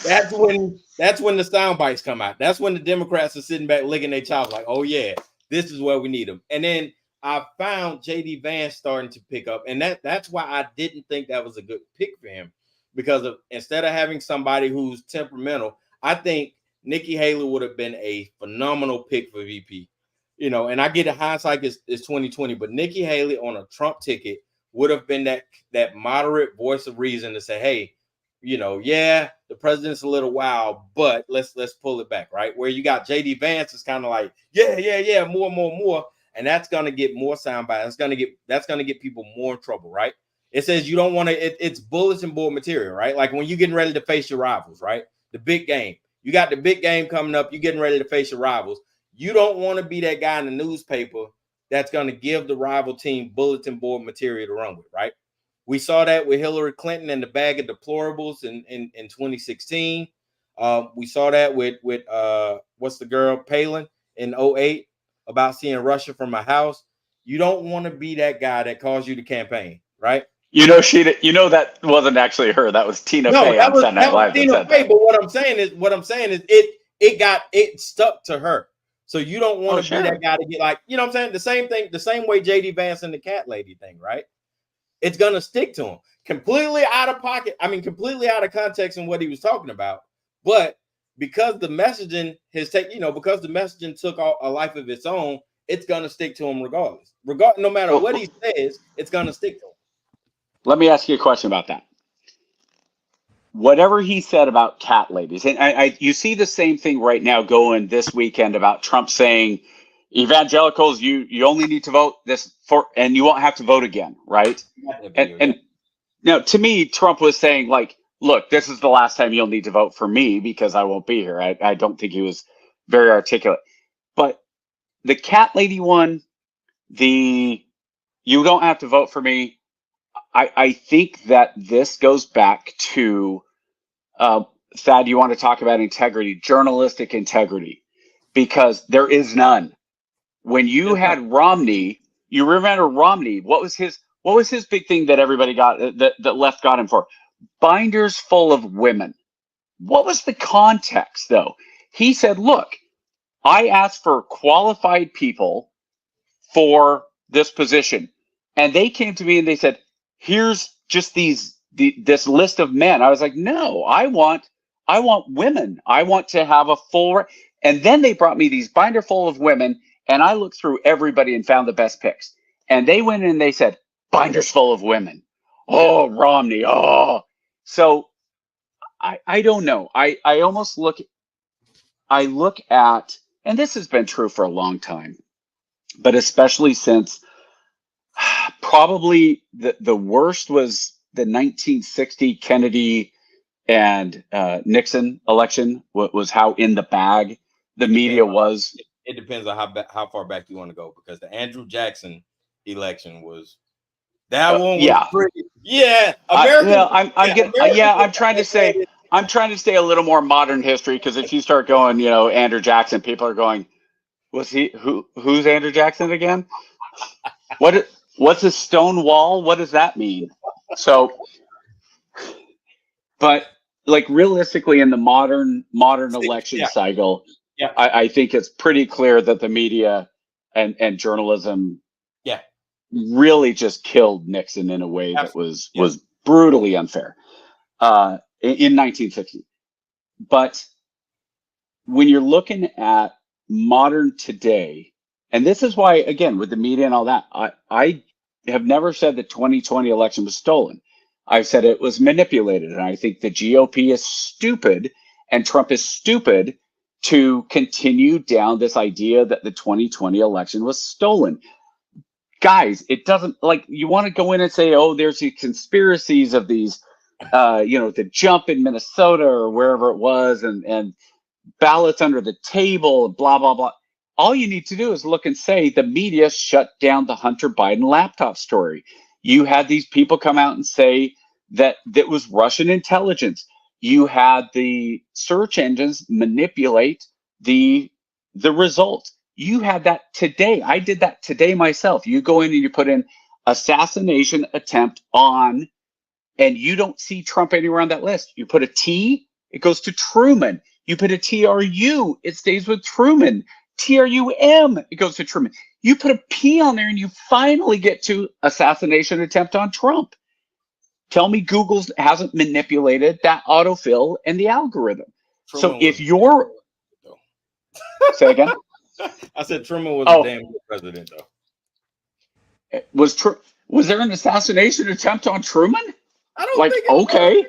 that's when the sound bites come out. That's when the Democrats are sitting back licking their chops like, oh yeah, this is where we need them. And then I found JD Vance starting to pick up. And that's why I didn't think that was a good pick for him. Because instead of having somebody who's temperamental, I think Nikki Haley would have been a phenomenal pick for VP. You know, and I get it, hindsight is 2020, but Nikki Haley on a Trump ticket would have been that moderate voice of reason to say, hey, you know, yeah, the president's a little wild, but let's pull it back, right? Where you got JD Vance is kind of like, yeah, more, and that's gonna get more soundbite. That's gonna get people more in trouble, right? It says you don't want to. It's bulletin board material, right? Like when you're getting ready to face your rivals, right? The big game. You got the big game coming up. You're getting ready to face your rivals. You don't want to be that guy in the newspaper that's going to give the rival team bulletin board material to run with, right? We saw that with Hillary Clinton and the bag of deplorables in 2016. We saw that with what's the girl, Palin, in 2008 about seeing Russia from a house. You don't want to be that guy that calls you to campaign, right? You know, that wasn't actually her. That was Tina Fey on Saturday Night Live. Tina Fey, but what I'm saying is it stuck to her. So you don't want to be that guy to get like, you know what I'm saying? The same thing, the same way JD Vance and the cat lady thing, right? It's going to stick to him. Completely out of pocket. I mean, completely out of context in what he was talking about. But because the messaging because the messaging took a life of its own, it's going to stick to him regardless. No matter what he says, it's going to stick to him. Let me ask you a question about that. Whatever he said about cat ladies, and you see the same thing right now going this weekend about Trump saying evangelicals, you only need to vote this for, and you won't have to vote again, right? And now to me, Trump was saying like, look, this is the last time you'll need to vote for me because I won't be here. I don't think he was very articulate. But the cat lady one, you don't have to vote for me. I think that this goes back to, Thad, you want to talk about integrity, journalistic integrity, because there is none. When you had Romney, you remember Romney, what was his big thing that everybody got, that left got him for? Binders full of women. What was the context, though? He said, look, I asked for qualified people for this position. And they came to me and they said, here's just this list of men. I was like, no, I want women. I want to have a full, and then they brought me these binder full of women, and I looked through everybody and found the best picks. And they went in and they said, binders full of women. Oh, Romney. Oh, so I don't know. I almost look at, and this has been true for a long time, but especially since probably the worst was the 1960 Kennedy and Nixon election, was how in the bag the media was. It depends on how far back you want to go, because the Andrew Jackson election was, that one was pretty. Yeah, I'm trying to say a little more modern history, because if you start going, Andrew Jackson, people are going, who's Andrew Jackson again? What's a stone wall? What does that mean? So, but like realistically, in the modern election cycle, I think it's pretty clear that the media and journalism, really just killed Nixon in a way that was brutally unfair in 1960. But when you're looking at modern today, and this is why, again, with the media and all that, I have never said the 2020 election was stolen. I've said it was manipulated, and I think the GOP is stupid and Trump is stupid to continue down this idea that the 2020 election was stolen. Guys, it doesn't, like, you want to go in and say, oh, there's these conspiracies of these, the jump in Minnesota or wherever it was, and ballots under the table, blah, blah, blah. All you need to do is look and say the media shut down the Hunter Biden laptop story. You had these people come out and say that was Russian intelligence. You had the search engines manipulate the results. You had that today. I did that today myself. You go in and you put in assassination attempt on, and you don't see Trump anywhere on that list. You put a T, it goes to Truman. You put a TRU, it stays with Truman. TRUM, it goes to Truman. You put a P on there and you finally get to assassination attempt on Trump. Tell me Google hasn't manipulated that autofill and the algorithm. Truman, so if you're... Say again? I said Truman was a damn good president, though. Was there an assassination attempt on Truman? I don't think okay.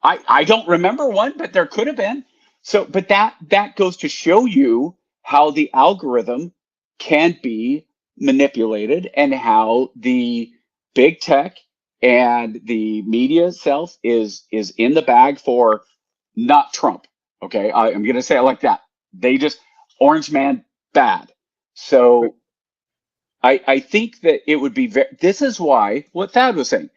I don't remember one, but there could have been. So, but that goes to show you how the algorithm can be manipulated and how the big tech and the media itself is in the bag for not Trump. Okay, I'm going to say it like that. They just, Orange Man, bad. So I think that it would be this is why what Thad was saying.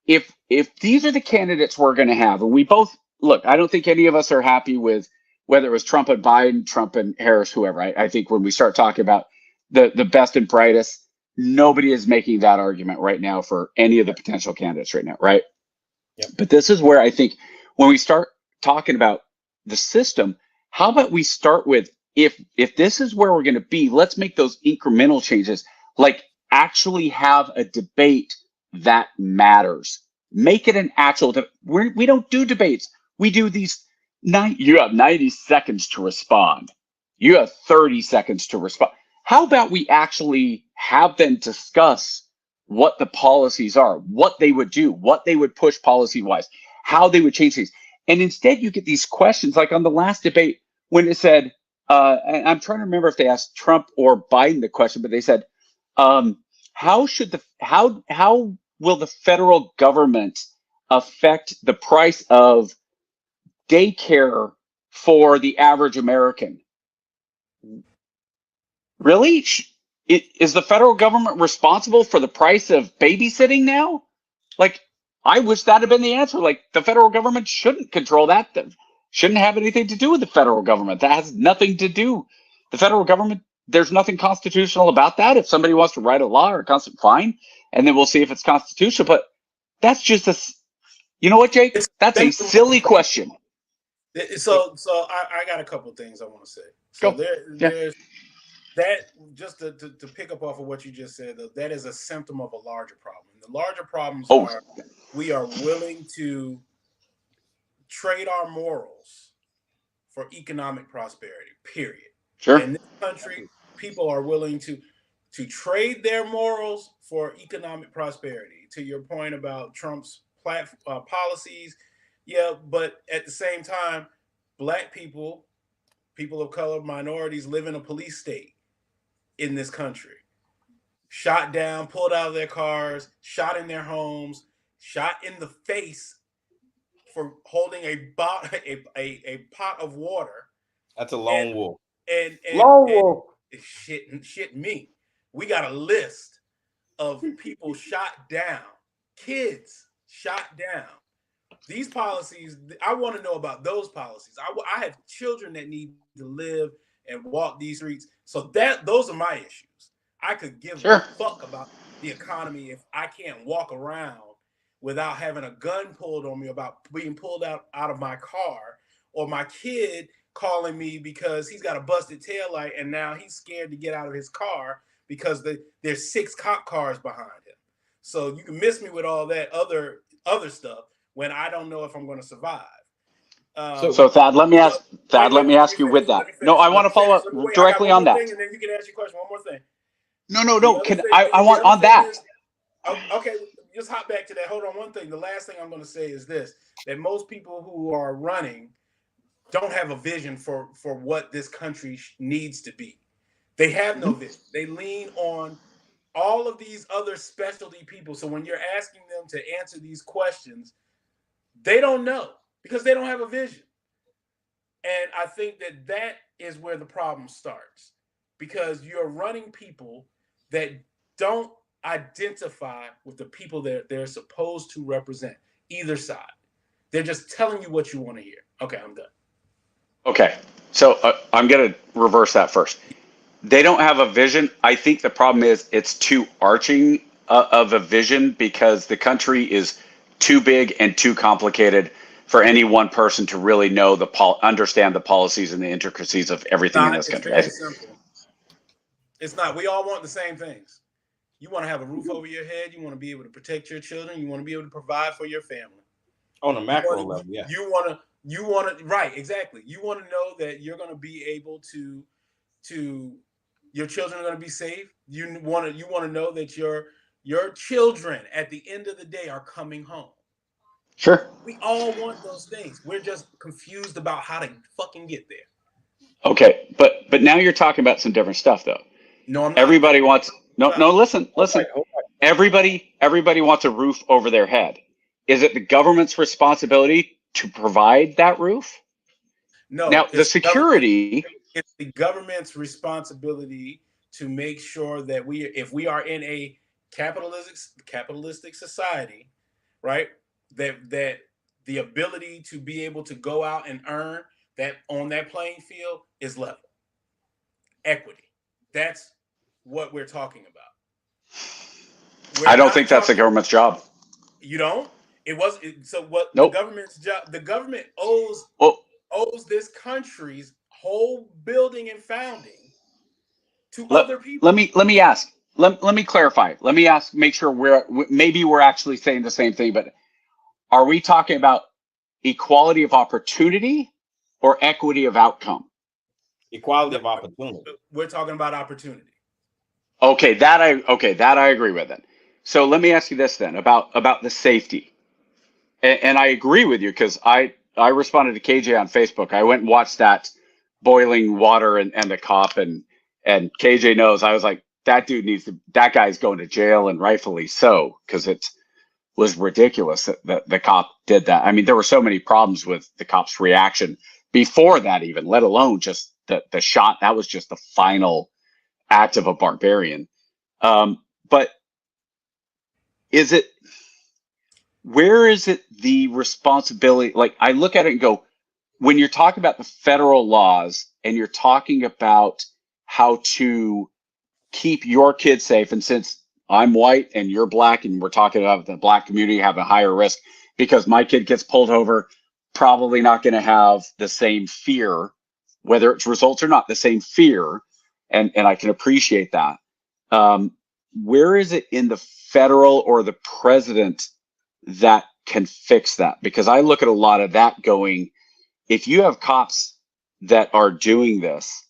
If these are the candidates we're going to have, and we both look, I don't think any of us are happy with whether it was Trump and Biden, Trump and Harris, whoever. I think when we start talking about the best and brightest, nobody is making that argument right now for any of the potential candidates right now, right? Yep. But this is where I think when we start talking about the system, how about we start with if this is where we're going to be, let's make those incremental changes, like actually have a debate that matters. Make it an actual we don't do debates. We do these you have 90 seconds to respond. You have 30 seconds to respond. How about we actually have them discuss what the policies are, what they would do, what they would push policy-wise, how they would change things. And instead you get these questions like on the last debate when it said, and I'm trying to remember if they asked Trump or Biden the question, but they said, how will the federal government affect the price of daycare for the average American? Really? Is the federal government responsible for the price of babysitting now? Like, I wish that had been the answer. Like, the federal government shouldn't control that. That shouldn't have anything to do with the federal government. That has nothing to do. The federal government, there's nothing constitutional about that. If somebody wants to write a law or fine, and then we'll see if it's constitutional. But that's just you know what, Jake? That's a silly question. So I got a couple of things I want to say. So there's that, just to pick up off of what you just said, though, that is a symptom of a larger problem. The larger problems are we are willing to trade our morals for economic prosperity, period. Sure. In this country, people are willing to trade their morals for economic prosperity. To your point about Trump's policies, yeah, but at the same time, Black people, people of color, minorities live in a police state in this country. Shot down, pulled out of their cars, shot in their homes, shot in the face for holding a pot of water. That's a lone wolf. And lone wolf. Shit me. We got a list of people shot down, kids shot down. These policies, I want to know about those policies. I have children that need to live and walk these streets. So those are my issues. I could give a fuck about the economy if I can't walk around without having a gun pulled on me, about being pulled out of my car, or my kid calling me because he's got a busted taillight and now he's scared to get out of his car because there's 6 cop cars behind him. So you can miss me with all that other stuff when I don't know if I'm going to survive. So Thad, let me ask you with that. No, I want to follow up directly on that. And then you can ask your question. One more thing. No. I want on that. Okay, just hop back to that. Hold on one thing. The last thing I'm going to say is this, that most people who are running don't have a vision for what this country needs to be. They have no vision. They lean on all of these other specialty people. So when you're asking them to answer these questions, they don't know because they don't have a vision. And I think that is where the problem starts, because you're running people that don't identify with the people that they're supposed to represent, either side. They're just telling you what you want to hear. Okay, I'm done. Okay, so I'm going to reverse that first. They don't have a vision. I think the problem is it's too arching of a vision, because the country is too big and too complicated for any one person to really know understand the policies and the intricacies of everything in this country. It's very simple. It's not. We all want the same things. You want to have a roof over your head. You want to be able to protect your children. You want to be able to provide for your family. On a macro level, yeah. You want to, right, exactly. You want to know that you're going to be able to your children are going to be safe. You want to know that your children at the end of the day are coming home. Sure. We all want those things. We're just confused about how to fucking get there. Okay, but now you're talking about some different stuff, though. No, I'm not. Everybody wants listen. Everybody wants a roof over their head. Is it the government's responsibility to provide that roof? No. Now the security. It's the government's responsibility to make sure that if we are in a capitalistic society, right? That the ability to be able to go out and earn that on that playing field is level. Equity. That's what we're talking about. I don't think that's the government's job. You don't? It was so what nope. The government's job, the government owes this country's whole building and founding to other people. Let me ask. Let me clarify. Let me ask, make sure we're actually saying the same thing, but are we talking about equality of opportunity or equity of outcome? Equality of opportunity. We're talking about opportunity. Okay, that I agree with it. So let me ask you this then about the safety. And I agree with you, because I responded to KJ on Facebook. I went and watched that boiling water and the cop, and KJ knows. I was like, that guy's going to jail, and rightfully so, because it's was ridiculous that the cop did that. I mean, there were so many problems with the cop's reaction before that, even, let alone just the shot. That was just the final act of a barbarian. But where is it the responsibility? Like, I look at it and go, when you're talking about the federal laws and you're talking about how to keep your kids safe, and since I'm white and you're black and we're talking about the black community have a higher risk because my kid gets pulled over, probably not going to have the same fear, whether it results or not, the same fear. And I can appreciate that. Where is it in the federal or the president that can fix that? Because I look at a lot of that going, if you have cops that are doing this,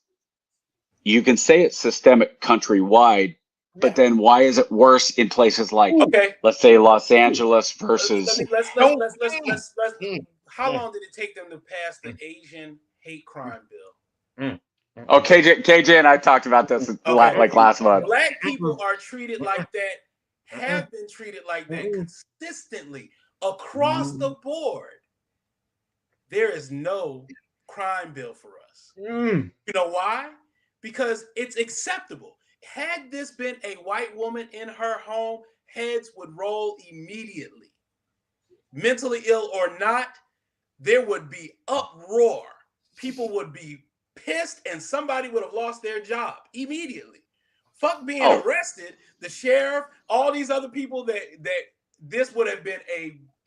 you can say it's systemic countrywide, but then why is it worse in places like, let's say, Los Angeles versus? Let's how long did it take them to pass the Asian hate crime bill? Oh, KJ and I talked about this like last month. Black people are treated like that, have been treated like that consistently across the board. There is no crime bill for us. You know why? Because it's acceptable. Had this been a white woman in her home, heads would roll immediately. Mentally ill or not, there would be uproar. People would be pissed and somebody would have lost their job immediately. Fuck being arrested, the sheriff, all these other people that this would have been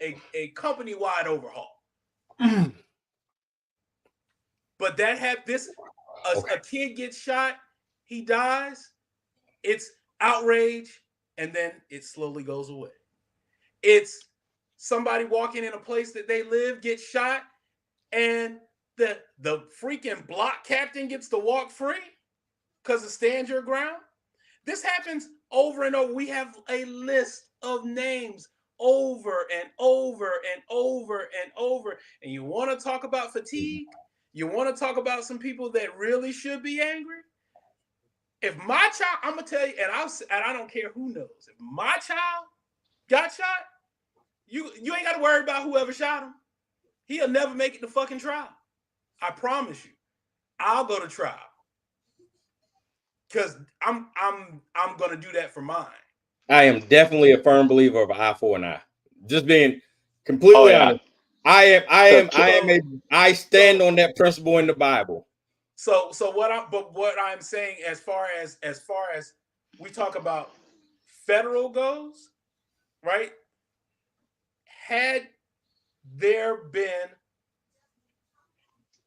a company-wide overhaul. But that had this, a kid gets shot, he dies, it's outrage, and then it slowly goes away. It's somebody walking in a place that they live, gets shot, and the freaking block captain gets to walk free because of stand your ground. This happens over and over. We have a list of names over and over and over and over. And you want to talk about fatigue? You want to talk about some people that really should be angry? If my child, I'm gonna tell you, and I don't care who knows. If my child got shot, you ain't got to worry about whoever shot him. He'll never make it to fucking trial. I promise you. I'll go to trial because I'm gonna do that for mine. I am definitely a firm believer of eye for an eye. Just being completely honest. I stand on that principle in the Bible. So what I'm saying, as far as we talk about federal goes, right? Had there been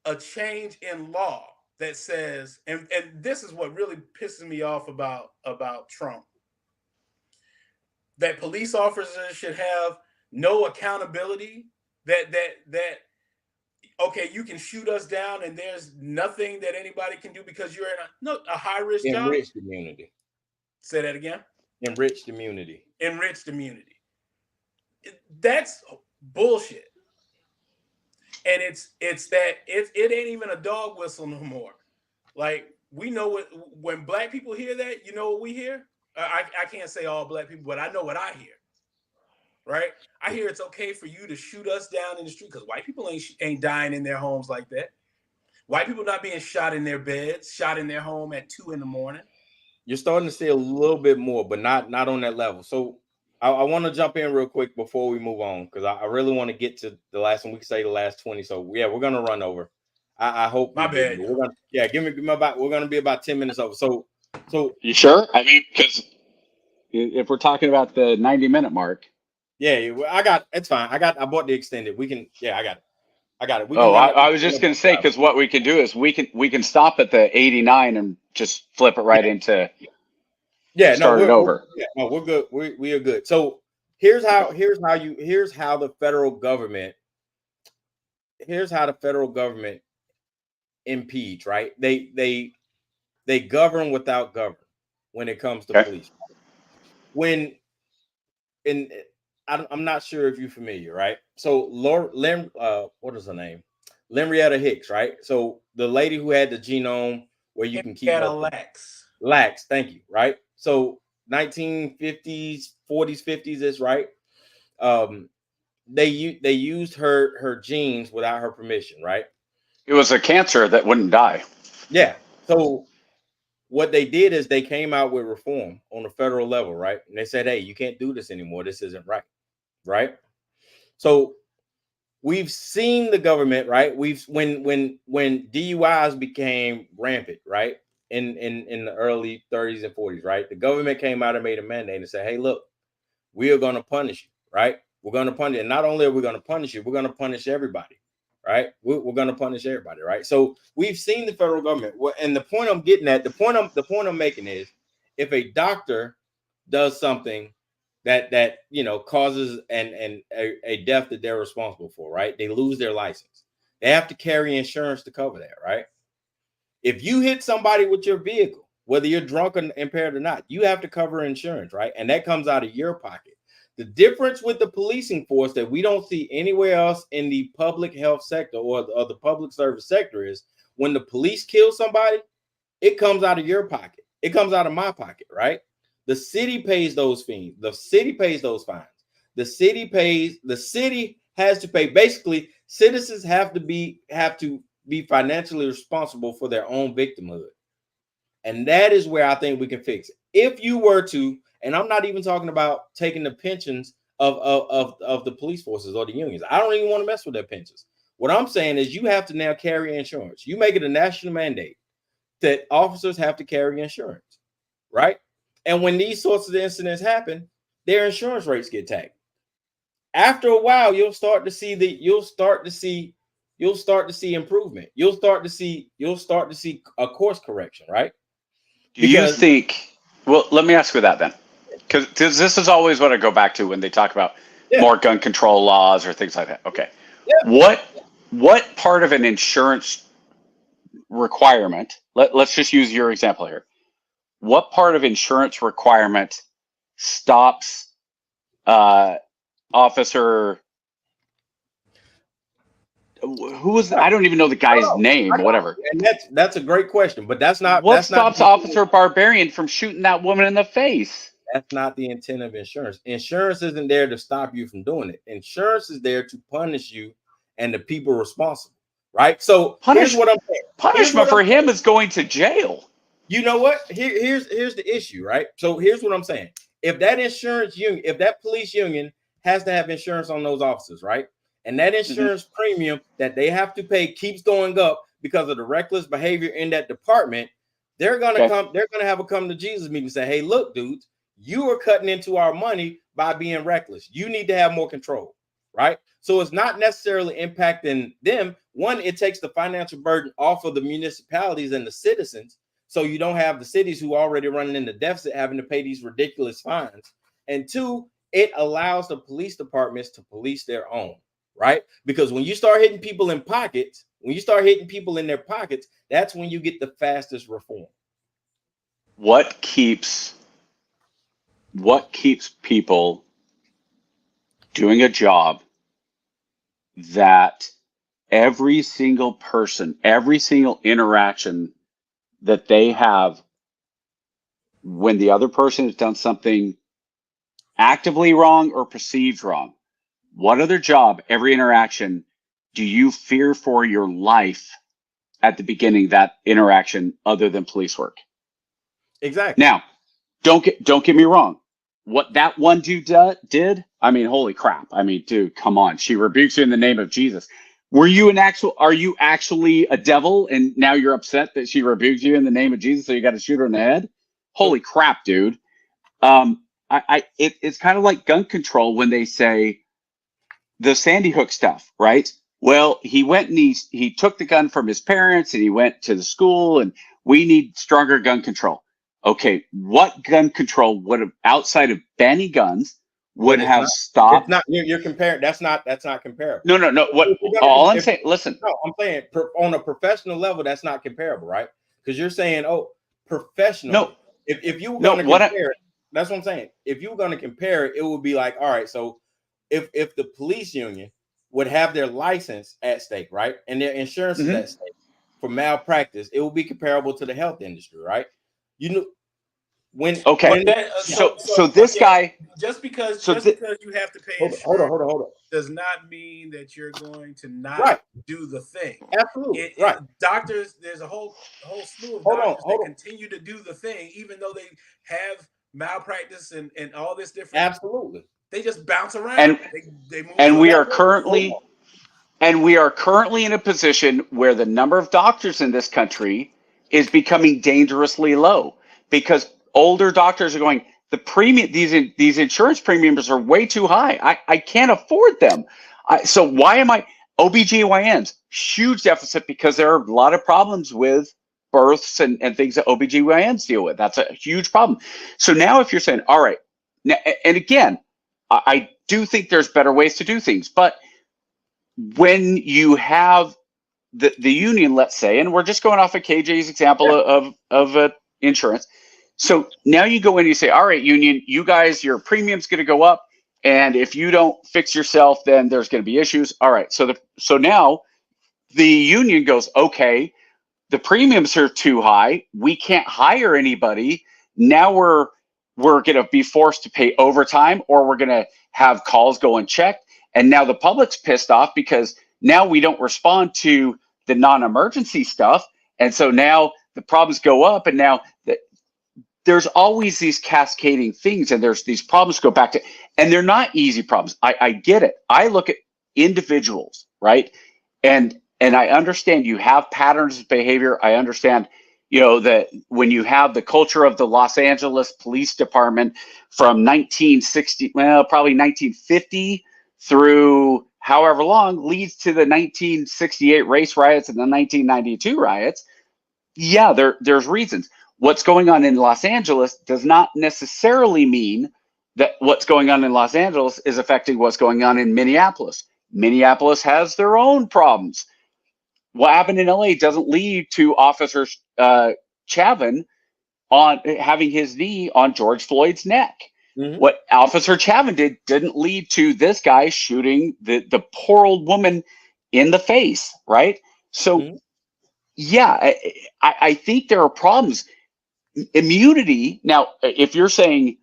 a change in law that says, and this is what really pisses me off about Trump, that police officers should have no accountability, that okay, you can shoot us down and there's nothing that anybody can do because you're in a high-risk job. Enriched immunity. Say that again. Enriched immunity. Enriched immunity. That's bullshit. And it's that it ain't even a dog whistle no more. Like, we know what, when black people hear that, you know what we hear? I can't say all black people, but I know what I hear. Right? I hear it's okay for you to shoot us down in the street because white people ain't dying in their homes like that. White people not being shot in their beds, shot in their home at 2 a.m. You're starting to see a little bit more, but not on that level. So I want to jump in real quick before we move on because I really want to get to the last one. We can say the last 20. So yeah, we're gonna run over. I hope. My bad. Give me about. We're gonna be about 10 minutes over. So you sure? I mean, because if we're talking about the 90-minute mark. Yeah, it's fine. I bought the extended. We can. Yeah, I got it. I was just gonna say, because what we can do is we can stop at the 89 and just flip it right into. Yeah, start it over. We're good. We are good. So here's how the federal government impedes, right? They govern without govern when it comes to police. I'm not sure if you're familiar, right? So what is her name? Lemrietta Hicks, right? So the lady who had the genome where you can keep lax, thank you, right? So 1950s, 40s, 50s is right. they used her genes without her permission, right? It was a cancer that wouldn't die. Yeah. So what they did is they came out with reform on the federal level, right? And they said, hey, you can't do this anymore. This isn't right. Right. So we've seen the government, right? When DUIs became rampant, right? In the early 30s and 40s, right? The government came out and made a mandate and said, hey, look, we are going to punish you, right? We're going to punish, and not only are we going to punish you, we're going to punish everybody, right? We're going to punish everybody, right? So we've seen the federal government, and the point I'm getting at, the point I'm making is, if a doctor does something that causes a death that they're responsible for, right? They lose their license. They have to carry insurance to cover that, right? If you hit somebody with your vehicle, whether you're drunk or impaired or not, you have to cover insurance, right? And that comes out of your pocket. The difference with the policing force that we don't see anywhere else in the public health sector or the public service sector is, when the police kill somebody, it comes out of your pocket. It comes out of my pocket, right? The city pays those fees. The city pays those fines. The city has to pay. Basically, citizens have to be financially responsible for their own victimhood. And that is where I think we can fix it. If you were to, and I'm not even talking about taking the pensions of the police forces or the unions. I don't even want to mess with their pensions. What I'm saying is, you have to now carry insurance. You make it a national mandate that officers have to carry insurance, right? And when these sorts of incidents happen, their insurance rates get tagged. After a while, you'll start to see improvement. You'll start to see a course correction, right? Do you think? Well, let me ask you that then, because this is always what I go back to when they talk about more gun control laws or things like that. Okay, what part of an insurance requirement? Let's just use your example here. What part of insurance requirement stops officer? Who was? I don't even know the guy's name. Whatever. And that's a great question, but that's not. What stops Officer Barbarian from shooting that woman in the face? That's not the intent of insurance. Insurance isn't there to stop you from doing it. Insurance is there to punish you and the people responsible, right? So here's what I'm saying. Punishment for him is going to jail. You know what? Here's the issue, right? So here's what I'm saying. If that insurance union, if that police union has to have insurance on those officers, right? And that insurance premium that they have to pay keeps going up because of the reckless behavior in that department, they're gonna have a come to Jesus meeting and say, hey, look, dudes, you are cutting into our money by being reckless. You need to have more control, right? So it's not necessarily impacting them. One, it takes the financial burden off of the municipalities and the citizens. So you don't have the cities who are already running in the deficit having to pay these ridiculous fines. And two, it allows the police departments to police their own, right? Because when you start hitting people in pockets, when you start hitting people in their pockets, that's when you get the fastest reform. What keeps people doing a job that every single person, every single interaction that they have when the other person has done something actively wrong or perceived wrong, what other job, every interaction, do you fear for your life at the beginning of that interaction other than police work? Exactly. Now, don't get me wrong. What that one dude did, I mean, holy crap. I mean, dude, come on. She rebukes you in the name of Jesus. Are you actually a devil and now you're upset that she rebuked you in the name of Jesus, so you got to shoot her in the head? Holy crap, dude. It's kind of like gun control when they say the Sandy Hook stuff, right? Well, he went and he took the gun from his parents and he went to the school, and we need stronger gun control. Okay, what gun control would have, outside of banning guns, would have stopped? It's not. You're comparing. That's not comparable. No. What? All I'm saying. Listen. No, I'm saying on a professional level, that's not comparable, right? Because you're saying, oh, professional. No. If you were going to compare it, that's what I'm saying. If you were going to compare it, it would be like, all right, so if the police union would have their license at stake, right, and their insurance is at stake for malpractice, it would be comparable to the health industry, right? Okay. So this guy. Just because you have to pay insurance hold on. does not mean that you're going to not do the thing. Absolutely. Doctors, there's a whole slew of doctors that continue to do the thing, even though they have malpractice and all this different. Absolutely. They just bounce around. They move. And we are currently in a position where the number of doctors in this country is becoming dangerously low because older doctors are going, the premium, these insurance premiums are way too high. I can't afford them. So why am I OBGYNs? Huge deficit because there are a lot of problems with births and things that OBGYNs deal with. That's a huge problem. So now if you're saying, all right, now, and again, I do think there's better ways to do things, but when you have the union, let's say, and we're just going off of KJ's example of insurance. So now you go in and you say, all right, union, you guys, your premium's going to go up. And if you don't fix yourself, then there's going to be issues. All right. So now the union goes, okay, the premiums are too high. We can't hire anybody. Now we're going to be forced to pay overtime, or we're going to have calls go unchecked. And now the public's pissed off because now we don't respond to the non-emergency stuff. And so now the problems go up, and now there's always these cascading things, and there's these problems go back to, and they're not easy problems. I get it. I look at individuals, right? And I understand you have patterns of behavior. I understand, that when you have the culture of the Los Angeles Police Department from 1960, probably 1950 through however long leads to the 1968 race riots and the 1992 riots. Yeah, there's reasons. What's going on in Los Angeles does not necessarily mean that what's going on in Los Angeles is affecting what's going on in Minneapolis. Minneapolis has their own problems. What happened in LA doesn't lead to Officer Chavin on having his knee on George Floyd's neck. Mm-hmm. What Officer Chavin didn't lead to this guy shooting the poor old woman in the face, right? So, yeah, I think there are problems. Immunity. Now, if you're saying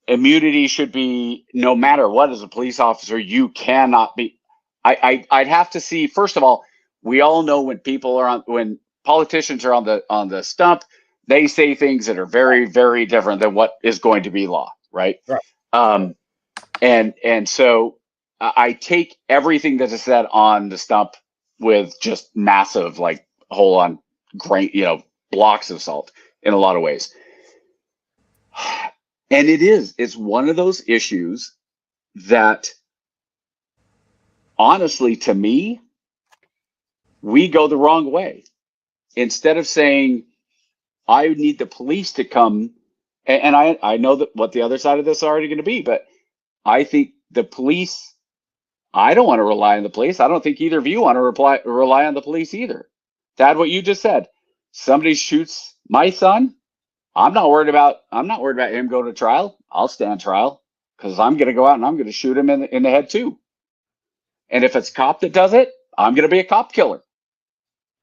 immunity should be no matter what, as a police officer, you cannot be. I'd have to see. First of all, we all know when politicians are on the stump, they say things that are very, very different than what is going to be law, right? Right. And so I take everything that is said on the stump with just massive, like, whole on grain, blocks of salt in a lot of ways. And it's one of those issues that, honestly, to me, we go the wrong way. Instead of saying, I need the police to come, and I know that what the other side of this is already going to be, but I think the police, I don't want to rely on the police. I don't think either of you want to rely on the police either. Dad, what you just said, somebody shoots my son, I'm not worried about him going to trial. I'll stand trial because I'm going to go out and I'm going to shoot him in the head too. And if it's a cop that does it, I'm going to be a cop killer.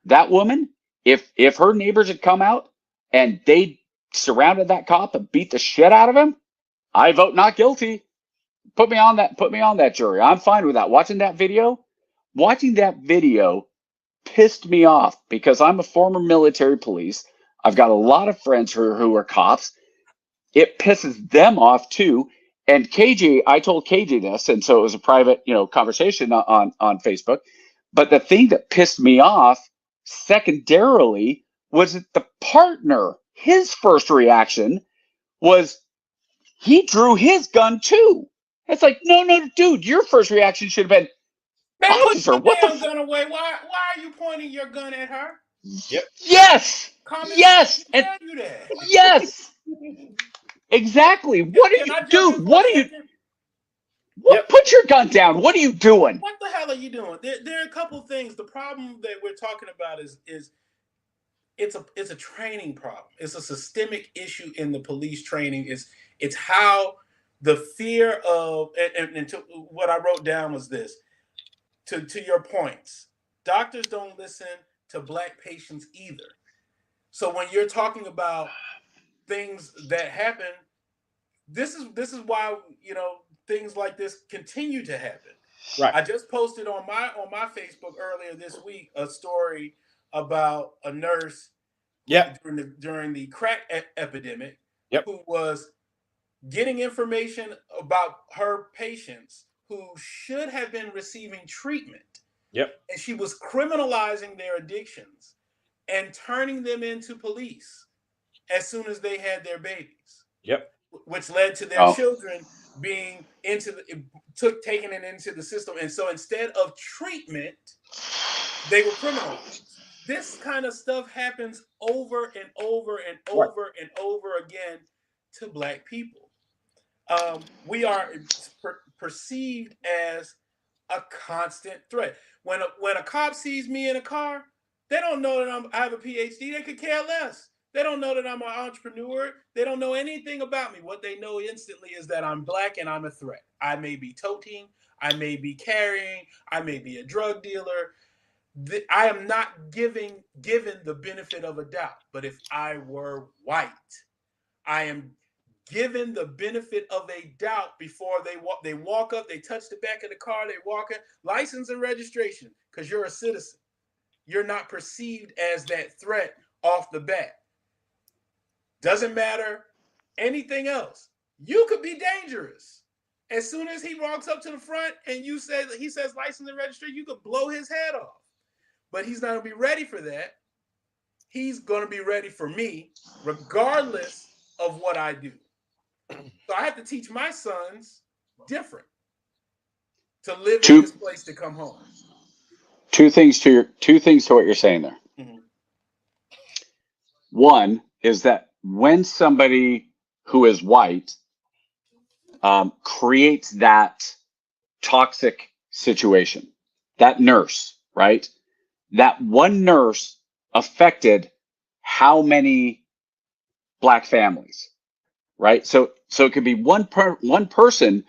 That woman, if her neighbors had come out and they surrounded that cop and beat the shit out of him, I vote not guilty. Put me on that jury. I'm fine with that. Watching that video pissed me off because I'm a former military police. I've got a lot of friends who are cops. It pisses them off too. And KJ, I told KJ this, and so it was a private, conversation on Facebook. But the thing that pissed me off secondarily was that the partner, his first reaction was he drew his gun too. It's like, no, dude, your first reaction should have been, man, officer, what the gun away? Why are you pointing your gun at her? Yep. Yes. Yes. And you that. Yes. Exactly. What are you, dude? What are you? Put your gun down. What are you doing? What the hell are you doing? There are a couple of things. The problem that we're talking about is it's a training problem. It's a systemic issue in the police training. It's how the fear of and to what I wrote down was this. To your points, doctors don't listen to Black patients either. So when you're talking about things that happen. This is why, you know, things like this continue to happen. Right. I just posted on my Facebook earlier this week a story about a nurse during the crack epidemic who was getting information about her patients who should have been receiving treatment. Yep. And she was criminalizing their addictions and turning them into police as soon as they had their babies. Yep. Which led to their children being taken into the system. And so instead of treatment, they were criminalized. This kind of stuff happens over and over and over and over again to Black people. We are perceived as a constant threat. When a cop sees me in a car, they don't know that I have a PhD. They could care less. They don't know that I'm an entrepreneur. They don't know anything about me. What they know instantly is that I'm Black and I'm a threat. I may be toting, I may be carrying, I may be a drug dealer. I am not given the benefit of a doubt. But if I were white, I am given the benefit of a doubt before they walk up, they touch the back of the car, they walk in, license and registration, because you're a citizen. You're not perceived as that threat off the bat. Doesn't matter anything else. You could be dangerous. As soon as he walks up to the front and he says license and registration, you could blow his head off. But he's not going to be ready for that. He's going to be ready for me, regardless of what I do. So I have to teach my sons different to live in this place to come home. Two things to what you're saying there. Mm-hmm. One is that when somebody who is white creates that toxic situation, that nurse, right? That one nurse affected how many Black families, right? So it could be one person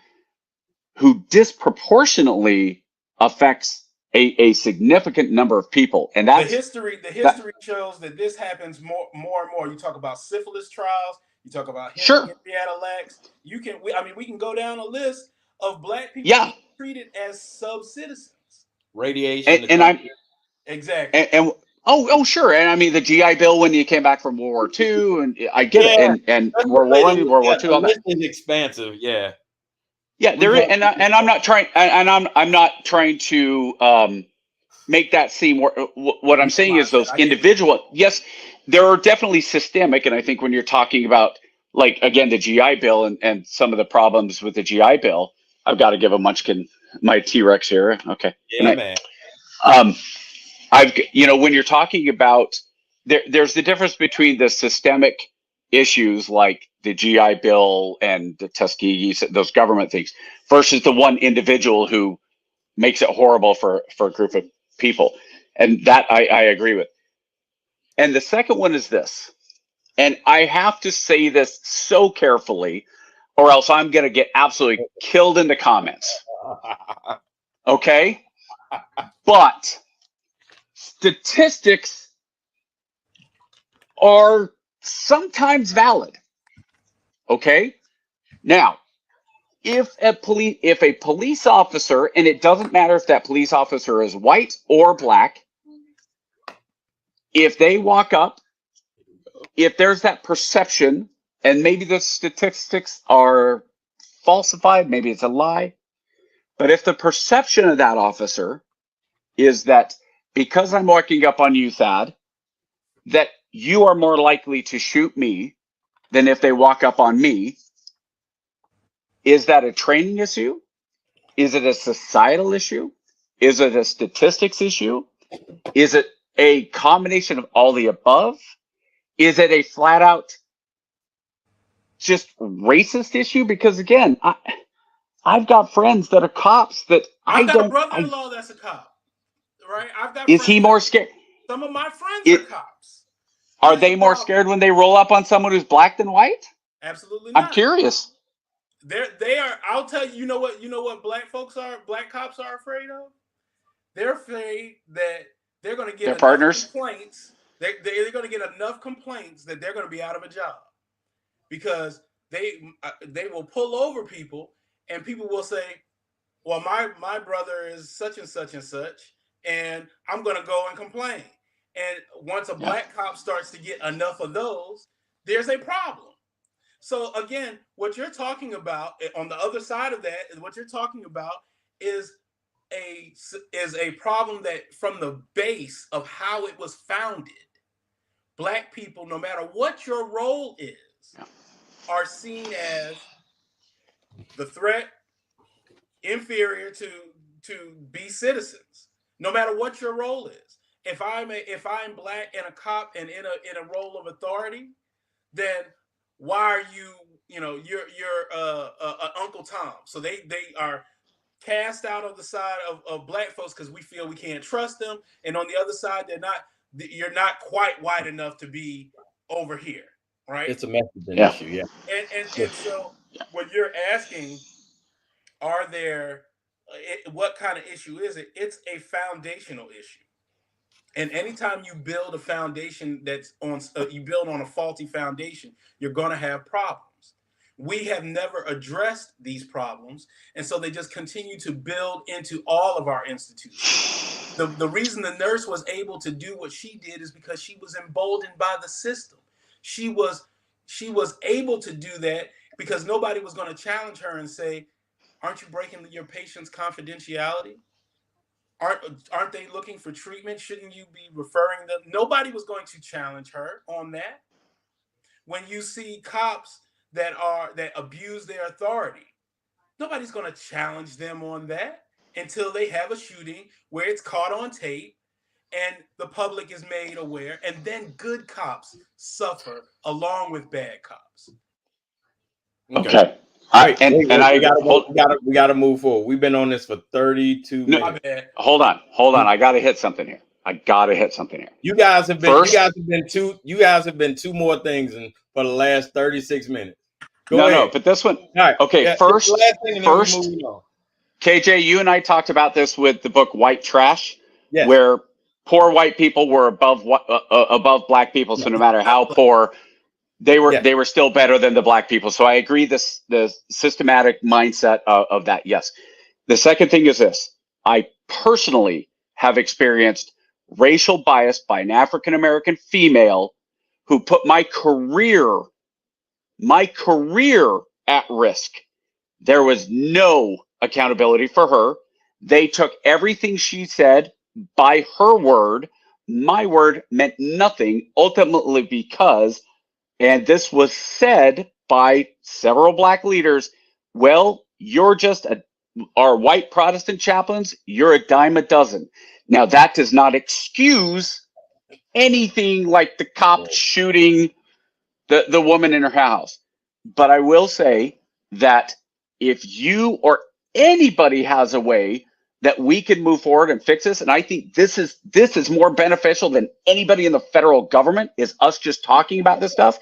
who disproportionately affects a significant number of people, and that's the history shows that this happens more and more. You talk about syphilis trials, you talk about Henrietta Lacks. We can go down a list of Black people treated as sub-citizens. Radiation, exactly. And sure, and I mean the GI Bill when you came back from World War II, and I get it, and World War I, World War II, all that is expansive, Yeah, there is, and I'm not trying, and I'm not trying to make that seem more. What I'm saying is those individual. Yes, there are definitely systemic, and I think when you're talking about, like, again, the GI Bill and some of the problems with the GI Bill, I've got to give a munchkin my T-Rex here. Okay, yeah, man. When you're talking about there's the difference between the systemic issues like the GI Bill and the Tuskegee, those government things, versus the one individual who makes it horrible for a group of people. And that I agree with. And the second one is this, and I have to say this so carefully, or else I'm going to get absolutely killed in the comments. Okay? But statistics are sometimes valid. Okay? Now, if a police officer, and it doesn't matter if that police officer is white or Black, if they walk up, if there's that perception, and maybe the statistics are falsified, maybe it's a lie, but if the perception of that officer is that because I'm walking up on you, Thad, that you are more likely to shoot me than if they walk up on me, is that a training issue? Is it a societal issue? Is it a statistics issue? Is it a combination of all the above? Is it a flat out just racist issue? Because again, I've got friends that are cops that I've got a brother-in-law that's a cop, right? Is he more scared? Some of my friends are cops. Are they more scared when they roll up on someone who's Black than white? Absolutely not. I'm curious. They are. I'll tell you. You know what Black cops are afraid of? They're afraid that they're going to get their partners complaints. They're going to get enough complaints that they're going to be out of a job. because they will pull over people, and people will say, well, my brother is such and such and such, and I'm going to go and complain. And once a black cop starts to get enough of those, there's a problem. So again, what you're talking about on the other side of that is what you're talking about is a problem that from the base of how it was founded, black people, no matter what your role is, are seen as the threat, inferior to be citizens, no matter what your role is. If I'm black and a cop and in a role of authority, then why are you're Uncle Tom? So they are cast out of the side of black folks because we feel we can't trust them, and on the other side, you're not quite white enough to be over here, right? It's a messaging issue, yeah. And so what you're asking, are there, what kind of issue is it? It's a foundational issue. And anytime you build a foundation that's on, you build on a faulty foundation, you're going to have problems. We have never addressed these problems, and so they just continue to build into all of our institutions. The reason the nurse was able to do what she did is because she was emboldened by the system. She was able to do that because nobody was going to challenge her and say, aren't you breaking your patient's confidentiality? Aren't they looking for treatment? Shouldn't you be referring them? Nobody was going to challenge her on that. When you see cops that abuse their authority, nobody's going to challenge them on that until they have a shooting where it's caught on tape and the public is made aware, and then good cops suffer along with bad cops. Okay. We gotta move forward. We've been on this for 32 minutes. Hold on. I gotta hit something here. You guys have been two more things for the last 36 minutes. Go ahead. But this one. All right. Okay. Yeah, first, moving on. KJ, you and I talked about this with the book White Trash, yes, where poor white people were above black people. So no matter how poor, they were still better than the black people. So I agree. The systematic mindset of that. Yes. The second thing is this: I personally have experienced racial bias by an African American female who put my career at risk. There was no accountability for her. They took everything she said by her word. My word meant nothing, ultimately because, and this was said by several black leaders, well, you're just our white Protestant chaplains, you're a dime a dozen. Now, that does not excuse anything like the cop shooting the woman in her house. But I will say that if you or anybody has a way that we can move forward and fix this, and I think this is more beneficial than anybody in the federal government, is us just talking about this stuff.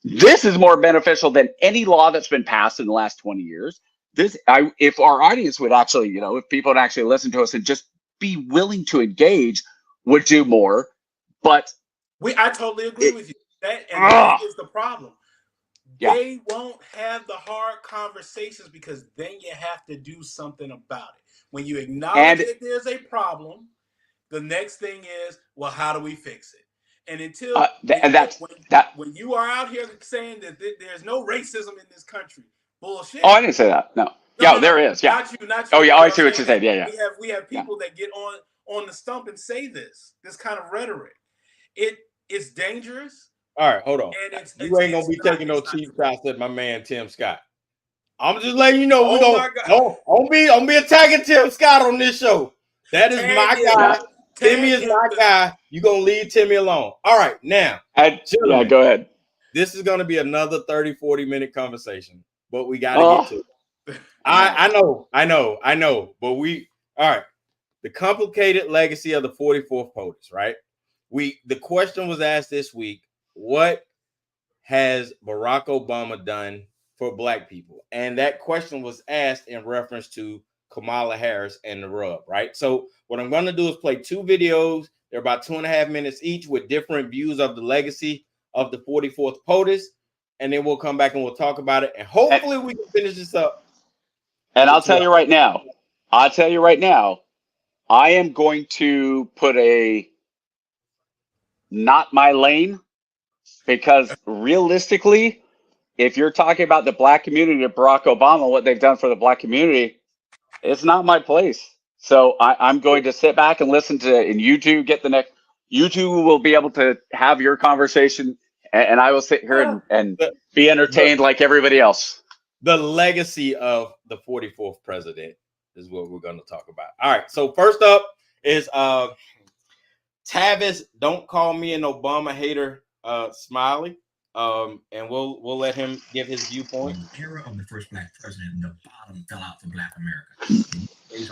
This is more beneficial than any law that's been passed in the last 20 years. If our audience would actually, if people would actually listen to us and just be willing to engage, would do more. But I totally agree with you. That is the problem. Yeah. They won't have the hard conversations because then you have to do something about it. When you acknowledge that there's a problem, the next thing is, well, how do we fix it? And until when you are out here saying that there's no racism in this country, bullshit. Oh, I didn't say that. No. There is. Yeah. Not you. Oh, yeah. I see what you're saying. Yeah. We have people that get on the stump and say this kind of rhetoric. It's dangerous. All right, hold on. You ain't gonna be taking no cheap shots at my man Tim Scott. I'm just letting you know I'm be attacking Tim Scott on this show. That is my guy. Timmy is my guy. You gonna leave Timmy alone. All right, now. Go ahead. This is gonna be another 30-40 minute conversation, but we gotta get to it. I know. But all right. The complicated legacy of the 44th POTUS, right? The question was asked this week. What has Barack Obama done for black people? And that question was asked in reference to Kamala Harris and the rub, right? So what I'm going to do is play two videos. They're about 2.5 minutes each with different views of the legacy of the 44th POTUS. and then we'll come back and we'll talk about it, and hopefully we can finish this up. And I'll tell you right now, I am going to put a not my lane, because realistically, if you're talking about the black community of Barack Obama, what they've done for the black community, it's not my place. So I'm going to sit back and listen to it, and you two get the next. You two will be able to have your conversation, and I will sit here and be entertained like everybody else. The legacy of the 44th president is what we're going to talk about. All right. So first up is Tavis. Don't call me an Obama hater, Smiley. And we'll let him give his viewpoint. In the era of the first black president, the bottom fell out for black America.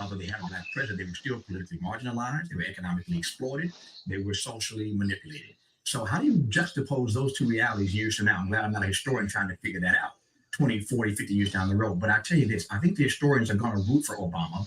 Although they had a black president, they were still politically marginalized, they were economically exploited, they were socially manipulated. So how do you juxtapose those two realities years from now? I'm glad I'm not a historian trying to figure that out 20, 40, 50 years down the road. But I tell you this, I think the historians are going to root for Obama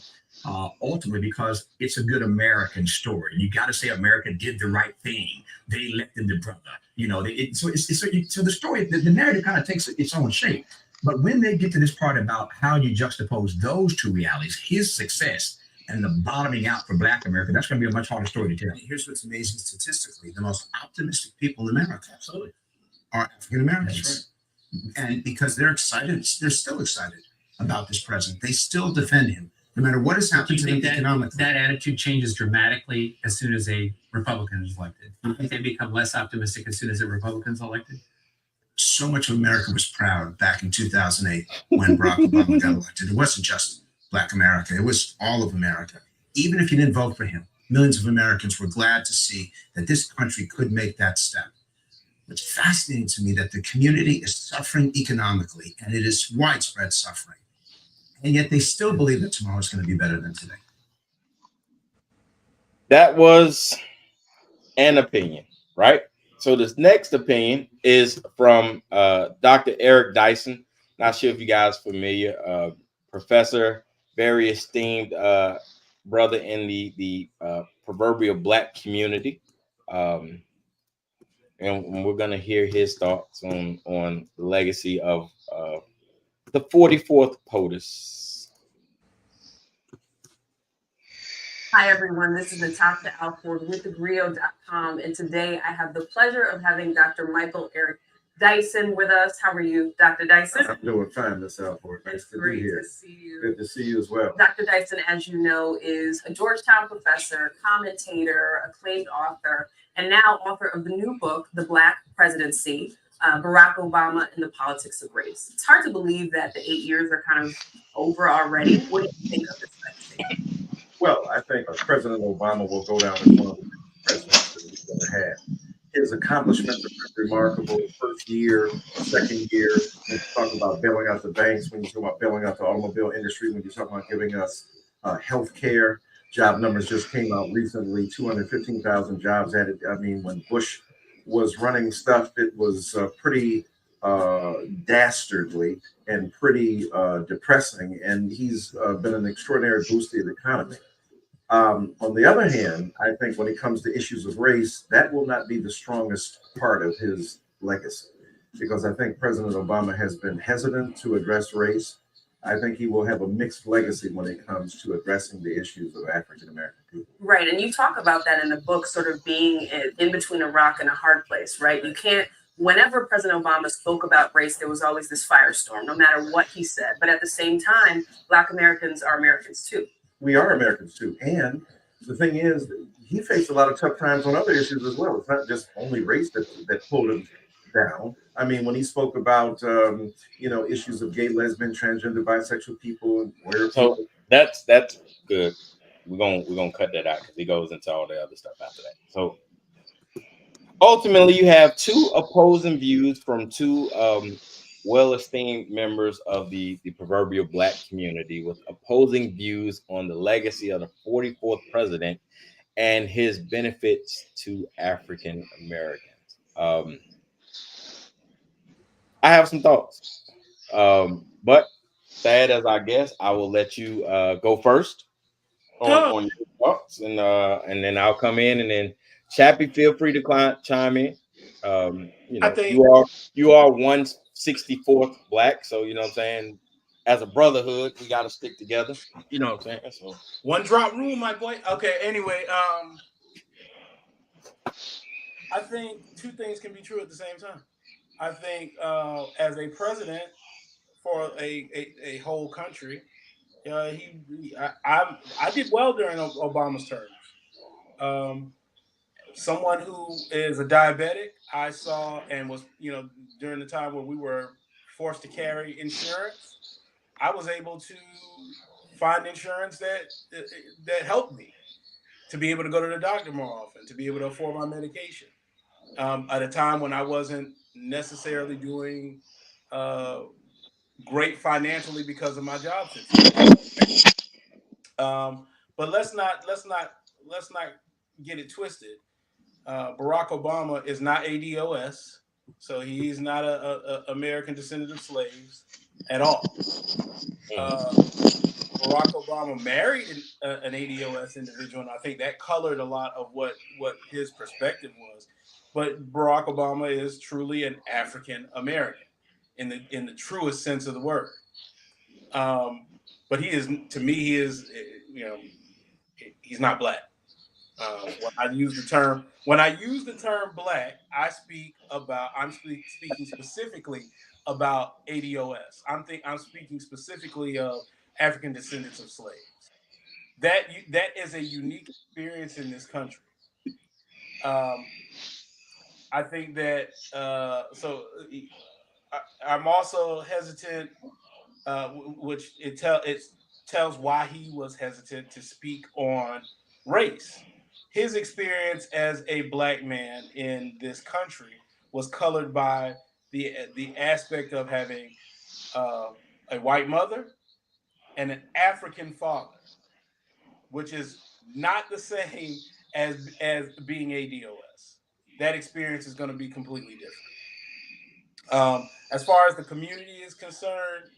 ultimately because it's a good American story. You got to say America did the right thing. They elected the brother. You know, so the story, the narrative kind of takes its own shape. But when they get to this part about how you juxtapose those two realities, his success and the bottoming out for black America, that's going to be a much harder story to tell. Here's what's amazing statistically. The most optimistic people in America absolutely are African Americans. Right. And because they're excited, they're still excited about this president. They still defend him, no matter what has happened to them economically. That attitude changes dramatically as soon as a Republican is elected. Do you think they become less optimistic as soon as a Republican's elected? So much of America was proud back in 2008 when Barack Obama got elected. It wasn't just Black America. It was all of America. Even if you didn't vote for him, millions of Americans were glad to see that this country could make that step. It's fascinating to me that the community is suffering economically, and it is widespread suffering. And yet they still believe that tomorrow is going to be better than today. That was an opinion, right? So this next opinion is from Dr. Eric Dyson. Not sure if you guys are familiar. Professor, very esteemed brother in the proverbial black community. And we're going to hear his thoughts on the legacy of the 44th POTUS. Hi, everyone. This is Natasha Alford with thegrio.com. And today I have the pleasure of having Dr. Michael Eric Dyson with us. How are you, Dr. Dyson? I'm doing fine, Ms. Alford. Nice to be here. To see you. Good to see you as well. Dr. Dyson, as you know, is a Georgetown professor, commentator, acclaimed author, and now author of the new book, The Black Presidency, Barack Obama and the Politics of Race. It's hard to believe that the 8 years are kind of over already. What do you think of this legacy? Well, I think President Obama will go down as one of the presidents that we've ever had. His accomplishments are remarkable. First year, second year, when you talk about bailing out the banks, when you talk about bailing out the automobile industry, when you talk about giving us health care, job numbers just came out recently, 215,000 jobs added. I mean, when Bush was running stuff, it was pretty dastardly and pretty depressing. And he's been an extraordinary boost to the economy. On the other hand, I think when it comes to issues of race, that will not be the strongest part of his legacy, because I think President Obama has been hesitant to address race. I think he will have a mixed legacy when it comes to addressing the issues of African American people. Right. And you talk about that in the book, sort of being in between a rock and a hard place, right? You can't, whenever President Obama spoke about race, there was always this firestorm, no matter what he said. But at the same time, Black Americans are Americans too. We are Americans too. And the thing is, he faced a lot of tough times on other issues as well. It's not just only race that pulled him down. I mean, when he spoke about, issues of gay, lesbian, transgender, bisexual people, so that's good. We're gonna cut that out because he goes into all the other stuff after that. So ultimately, you have two opposing views from two well-esteemed members of the proverbial black community with opposing views on the legacy of the 44th president and his benefits to African Americans. I have some thoughts, but Thad, as I guess, I will let you go first on your thoughts, and then I'll come in, and then Chappie, feel free to chime in. I think you are one 64th black. So, you know what I'm saying? As a brotherhood, we got to stick together. You know what I'm saying? So one drop rule, my boy. Okay. Anyway, I think two things can be true at the same time. I think as a president for a whole country, I did well during Obama's terms. Someone who is a diabetic, I saw and was, during the time where we were forced to carry insurance, I was able to find insurance that helped me to be able to go to the doctor more often, to be able to afford my medication. At a time when I wasn't necessarily doing great financially because of my job situation. But let's not get it twisted. Barack Obama is not ADOS, so he's not a American descendant of slaves at all. Barack Obama married an ADOS individual, and I think that colored a lot of what his perspective was. But Barack Obama is truly an African American in the truest sense of the word. But he is, to me, he's not black. When I use the term black, I'm speaking specifically about ADOS. I'm speaking specifically of African descendants of slaves. That is a unique experience in this country. I think that I'm also hesitant, which it tells why he was hesitant to speak on race. His experience as a black man in this country was colored by the aspect of having a white mother and an African father, which is not the same as being ADOS. That experience is going to be completely different. As far as the community is concerned,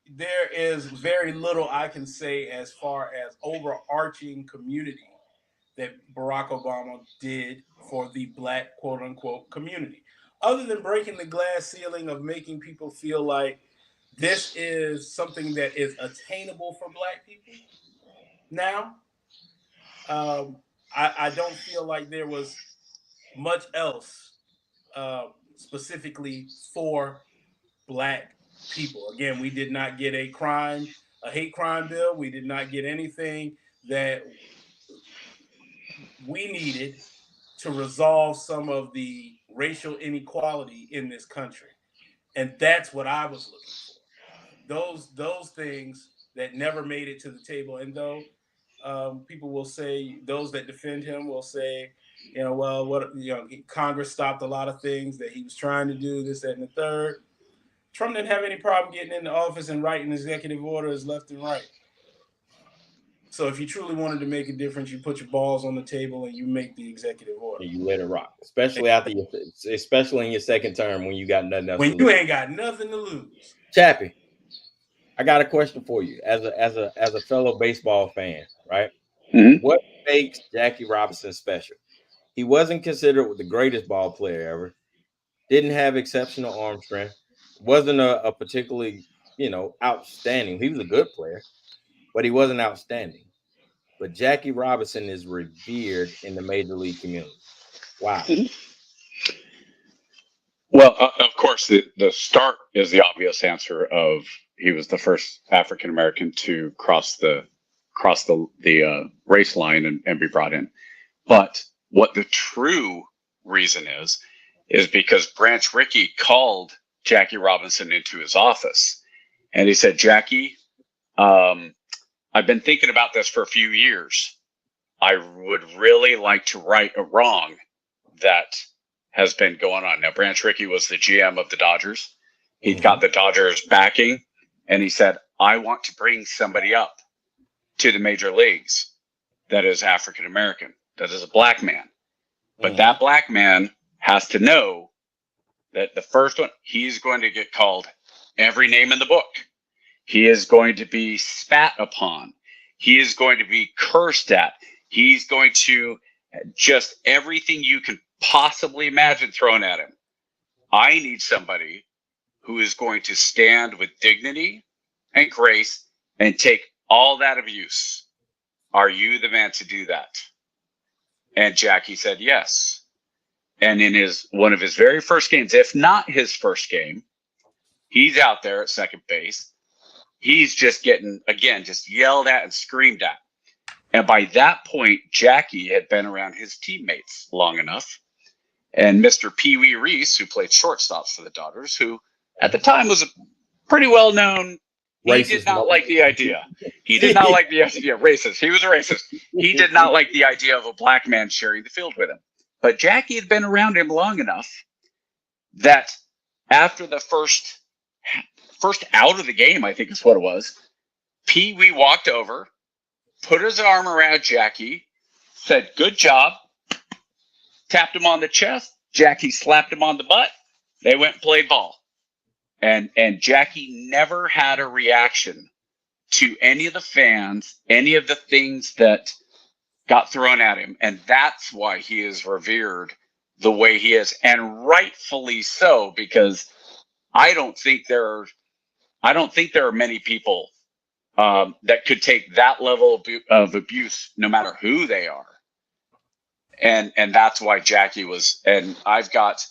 there is very little I can say as far as overarching community that Barack Obama did for the black quote unquote community, other than breaking the glass ceiling of making people feel like this is something that is attainable for black people. Now, I don't feel like there was much else specifically for black people. Again, we did not get a hate crime bill. We did not get anything that we needed to resolve some of the racial inequality in this country. And that's what I was looking for. Those things that never made it to the table. And though people will say, those that defend him will say, Congress stopped a lot of things that he was trying to do, this, that, and the third. Trump didn't have any problem getting into office and writing executive orders left and right. So if you truly wanted to make a difference, you put your balls on the table and you make the executive order. And you let it rock, especially especially in your second term when you got nothing else. When you ain't got nothing to lose. Chappie, I got a question for you as a fellow baseball fan, right? Mm-hmm. What makes Jackie Robinson special? He wasn't considered the greatest ball player ever. Didn't have exceptional arm strength. Wasn't a particularly, outstanding. He was a good player, but he wasn't outstanding. But Jackie Robinson is revered in the major league community. Wow. Well, of course, the start is the obvious answer of he was the first African American to cross the race line and be brought in. But what the true reason is because Branch Rickey called Jackie Robinson into his office, and he said, "Jackie, I've been thinking about this for a few years. I would really like to right a wrong that has been going on." Now, Branch Rickey was the GM of the Dodgers. He'd got the Dodgers backing, and he said, "I want to bring somebody up to the major leagues that is African American, that is a black man. But that black man has to know that the first one, he's going to get called every name in the book. He is going to be spat upon. He is going to be cursed at. He's going to just everything you can possibly imagine thrown at him. I need somebody who is going to stand with dignity and grace and take all that abuse. Are you the man to do that? And Jackie said yes. And in one of his very first games, if not his first game, he's out there at second base. He's just getting, again, just yelled at and screamed at. And by that point, Jackie had been around his teammates long enough. And Mr. Pee Wee Reese, who played shortstops for the Dodgers, who at the time was a pretty well-known, he did not like the idea. He did not like the idea. Racist. He was a racist. He did not like the idea of a black man sharing the field with him. But Jackie had been around him long enough that after the first out of the game, I think is what it was, Pee Wee walked over, put his arm around Jackie, said, "Good job," tapped him on the chest. Jackie slapped him on the butt. They went and played ball. And Jackie never had a reaction to any of the fans, any of the things that got thrown at him. And that's why he is revered the way he is. And rightfully so, because I don't think there are many people that could take that level of abuse, no matter who they are. And that's why Jackie was. And I've got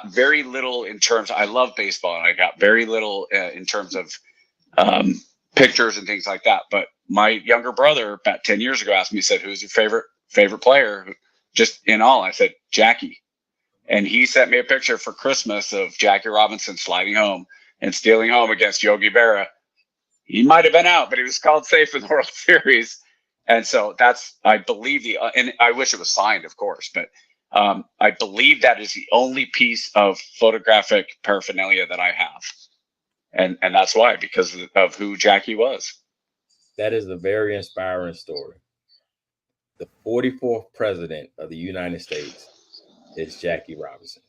very little in terms. I love baseball, and I got very little in terms of pictures and things like that. But my younger brother, about 10 years ago, asked me, said, "Who's your favorite player?" Just in all, I said, "Jackie." And he sent me a picture for Christmas of Jackie Robinson sliding home and stealing home against Yogi Berra. He might have been out, but he was called safe in the World Series. And so that's, I believe, and I wish it was signed, of course, but I believe that is the only piece of photographic paraphernalia that I have. And that's why, because of who Jackie was. That is a very inspiring story. The 44th president of the United States is Jackie Robinson.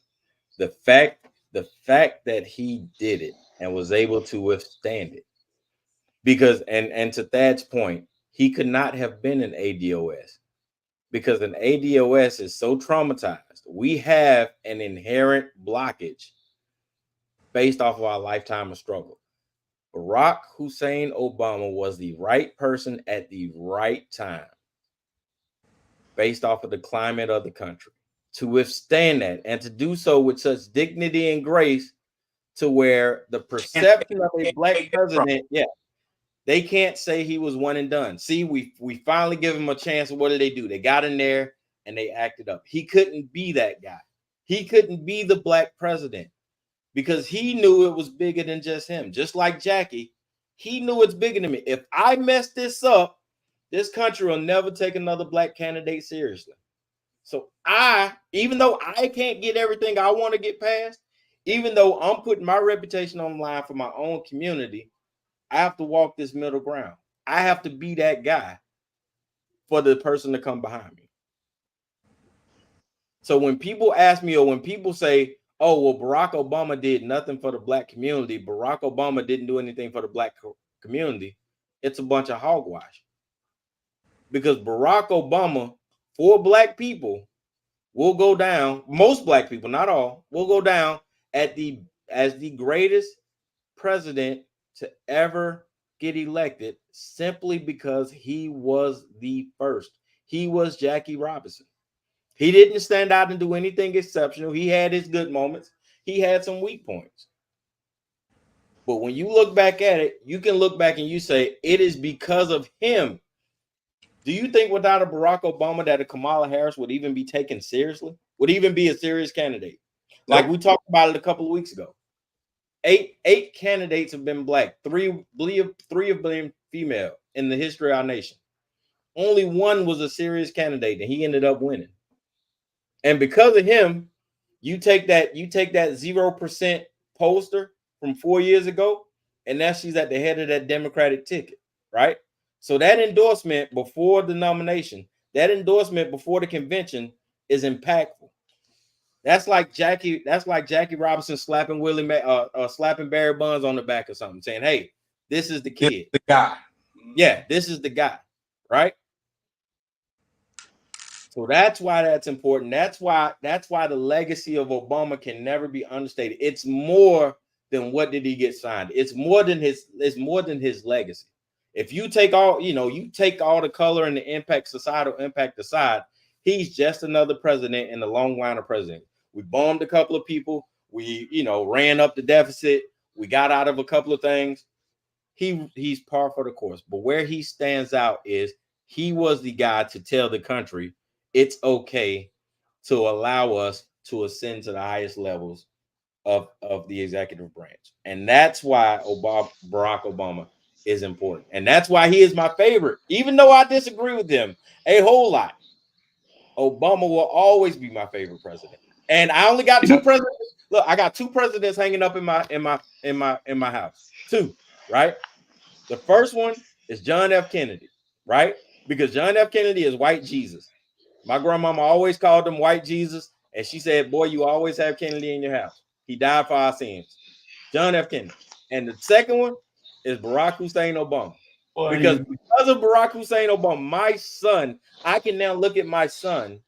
The fact that he did it and was able to withstand it, because and to Thad's point, he could not have been an ADOS, because an ADOS is so traumatized. We have an inherent blockage based off of our lifetime of struggle. Barack Hussein Obama was the right person at the right time based off of the climate of the country to withstand that, and to do so with such dignity and grace, to where the perception of a black president, they can't say he was one and done. See, we finally give him a chance. What did they do? They got in there and they acted up. He couldn't be that guy. He couldn't be the black president, because he knew it was bigger than just him. Just like Jackie, he knew it's bigger than me. If I mess this up, this country will never take another black candidate seriously. So even though I can't get everything I want to get past, even though I'm putting my reputation on the line for my own community, I have to walk this middle ground. I have to be that guy for the person to come behind me. So when people ask me, or when people say, "Oh, well, Barack Obama did nothing for the black community. Barack Obama didn't do anything for the black community," it's a bunch of hogwash. Because Barack Obama, for black people, will go down, most black people, not all, will go down as the greatest president to ever get elected, simply because he was the first. He was Jackie Robinson. He didn't stand out and do anything exceptional. He had his good moments. He had some weak points. But when you look back at it, you can look back and you say, it is because of him. Do you think without a Barack Obama that a Kamala Harris would even be taken seriously? Would even be a serious candidate? Like we talked about it a couple of weeks ago. Eight candidates have been black. Three have been female in the history of our nation. Only one was a serious candidate, and he ended up winning. And because of him, you take that 0% pollster from 4 years ago, and now she's at the head of that Democratic ticket, right? So that endorsement before the nomination, that endorsement before the convention is impactful. That's like Jackie Robinson slapping slapping Barry Bonds on the back or something, saying, "Hey, this is the kid, the guy." Yeah, this is the guy, right? So that's why that's important. That's why the legacy of Obama can never be understated. It's more than what did he get signed. It's more than his legacy. If you take all the color and the impact, societal impact aside, he's just another president in the long line of presidents. We bombed a couple of people. We, ran up the deficit. We got out of a couple of things. He's par for the course. But where he stands out is he was the guy to tell the country it's okay to allow us to ascend to the highest levels of the executive branch. And that's why Barack Obama is important. And that's why he is my favorite. Even though I disagree with him a whole lot, Obama will always be my favorite president. And I only got two presidents. Look, I got two presidents hanging up in my house. Two, right? The first one is John F. Kennedy, right? Because John F. Kennedy is white Jesus. My grandmama always called him white Jesus, and she said, boy, you always have Kennedy in your house. He died for our sins. John F. Kennedy. And the second one is Barack Hussein Obama. Because of Barack Hussein Obama, my son, I can now look at my son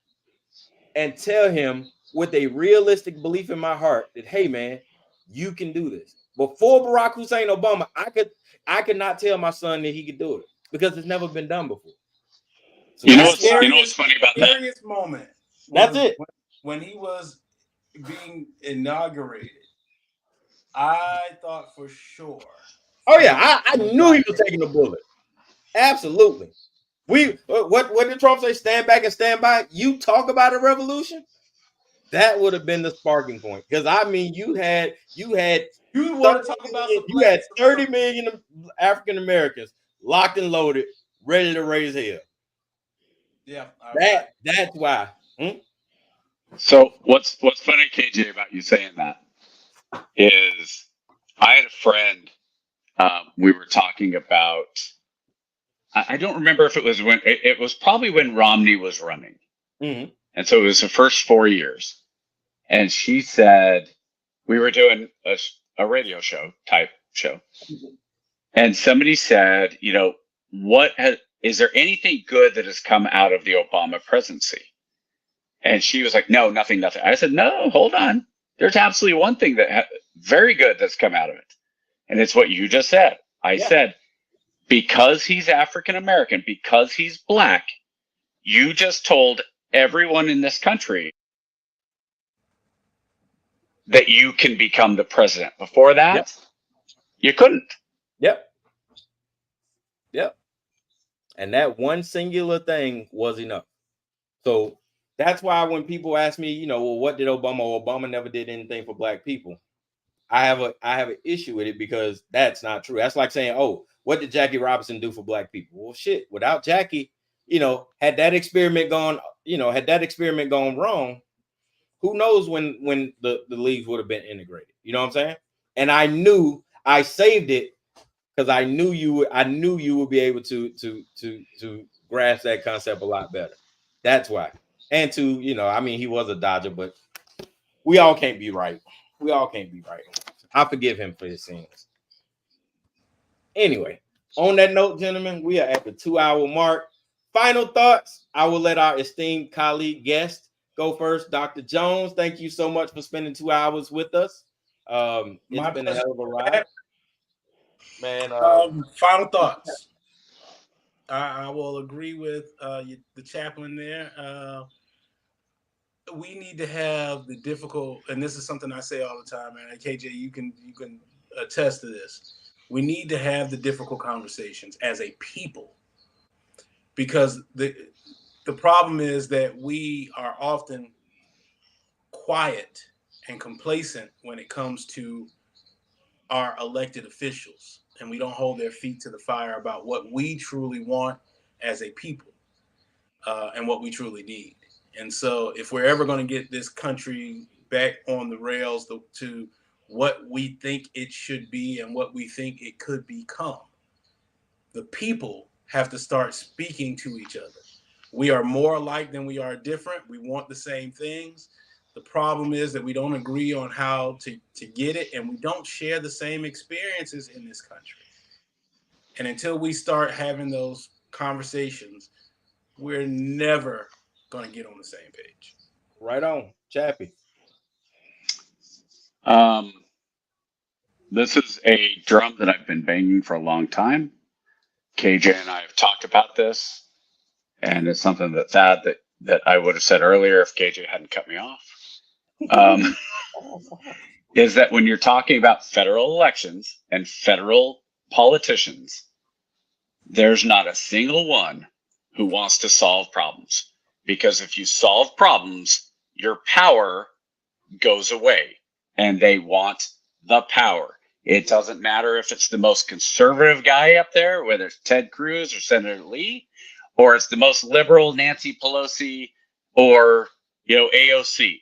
and tell him with a realistic belief in my heart that, hey, man, you can do this. Before Barack Hussein Obama, I could not tell my son that he could do it because it's never been done before. So you know what's funny about that? Scariest moment. That's it. When he was being inaugurated, I thought for sure. Oh yeah, I knew he was taking a bullet. Absolutely. What did Trump say? Stand back and stand by. You talk about a revolution. That would have been the sparking point. Because I mean, you want to talk about you had 30 million African Americans locked and loaded, ready to raise hell. Yeah, that's why. So what's funny, KJ, about you saying that is I had a friend. We were talking about. I don't remember if it was when it was probably when Romney was running, and so it was the first 4 years. And she said we were doing a radio type show, and somebody said, is there anything good that has come out of the Obama presidency? And she was like, no, nothing. I said, no, hold on. There's absolutely one thing very good that's come out of it. And it's what you just said. I said, because he's African American, because he's black, you just told everyone in this country that you can become the president. Before that, you couldn't. Yep. And that one singular thing was enough. So that's why when people ask me, well, what did Obama never did anything for black people. I have an issue with it because that's not true. That's like saying, oh, what did Jackie Robinson do for black people? Well, shit, without Jackie, had that experiment gone wrong, who knows when the leagues would have been integrated? You know what I'm saying? And I saved it because I knew you would be able to grasp that concept a lot better. That's why. And he was a Dodger, but we all can't be right. I forgive him for his sins. Anyway, on that note, gentlemen, we are at the 2-hour mark. Final thoughts. I will let our esteemed colleague guest go first. Dr. Jones, thank you so much for spending 2 hours with us. It's been a hell of a ride. Man, final thoughts. I will agree with the chaplain there. We need to have the difficult, and this is something I say all the time, man. KJ, you can attest to this. We need to have the difficult conversations as a people, because the problem is that we are often quiet and complacent when it comes to our elected officials, and we don't hold their feet to the fire about what we truly want as a people and what we truly need. And so if we're ever going to get this country back on the rails to what we think it should be and what we think it could become, the people have to start speaking to each other. We are more alike than we are different. We want the same things. The problem is that we don't agree on how to get it, and we don't share the same experiences in this country. And until we start having those conversations, we're never going to get on the same page. Right on, Chappie. This is a drum that I've been banging for a long time. KJ and I have talked about this, and it's something that I would have said earlier if KJ hadn't cut me off. Is that when you're talking about federal elections and federal politicians, there's not a single one who wants to solve problems. Because if you solve problems, your power goes away, and they want the power. It doesn't matter if it's the most conservative guy up there, whether it's Ted Cruz or Senator Lee, or it's the most liberal Nancy Pelosi or, AOC.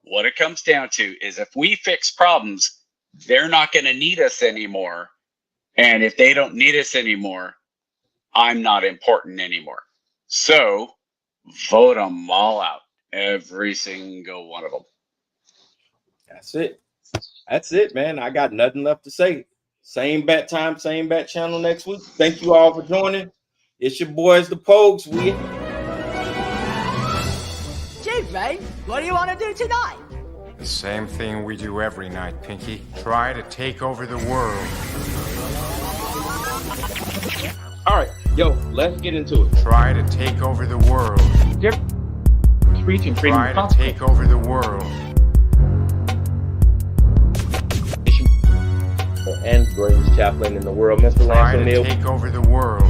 What it comes down to is if we fix problems, they're not going to need us anymore. And if they don't need us anymore, I'm not important anymore. So vote them all out, every single one of them. That's it. That's it, man. I got nothing left to say. Same bat time, same bat channel next week. Thank you all for joining. It's your boys, the Pogues. Ray, what do you want to do tonight? The same thing we do every night, Pinky. Try to take over the world. All right, yo, let's get into it. Try to take over the world. Try to take over the world. And greatest chaplain in the world, Mr. Lance O'Neill. Try to take over the world.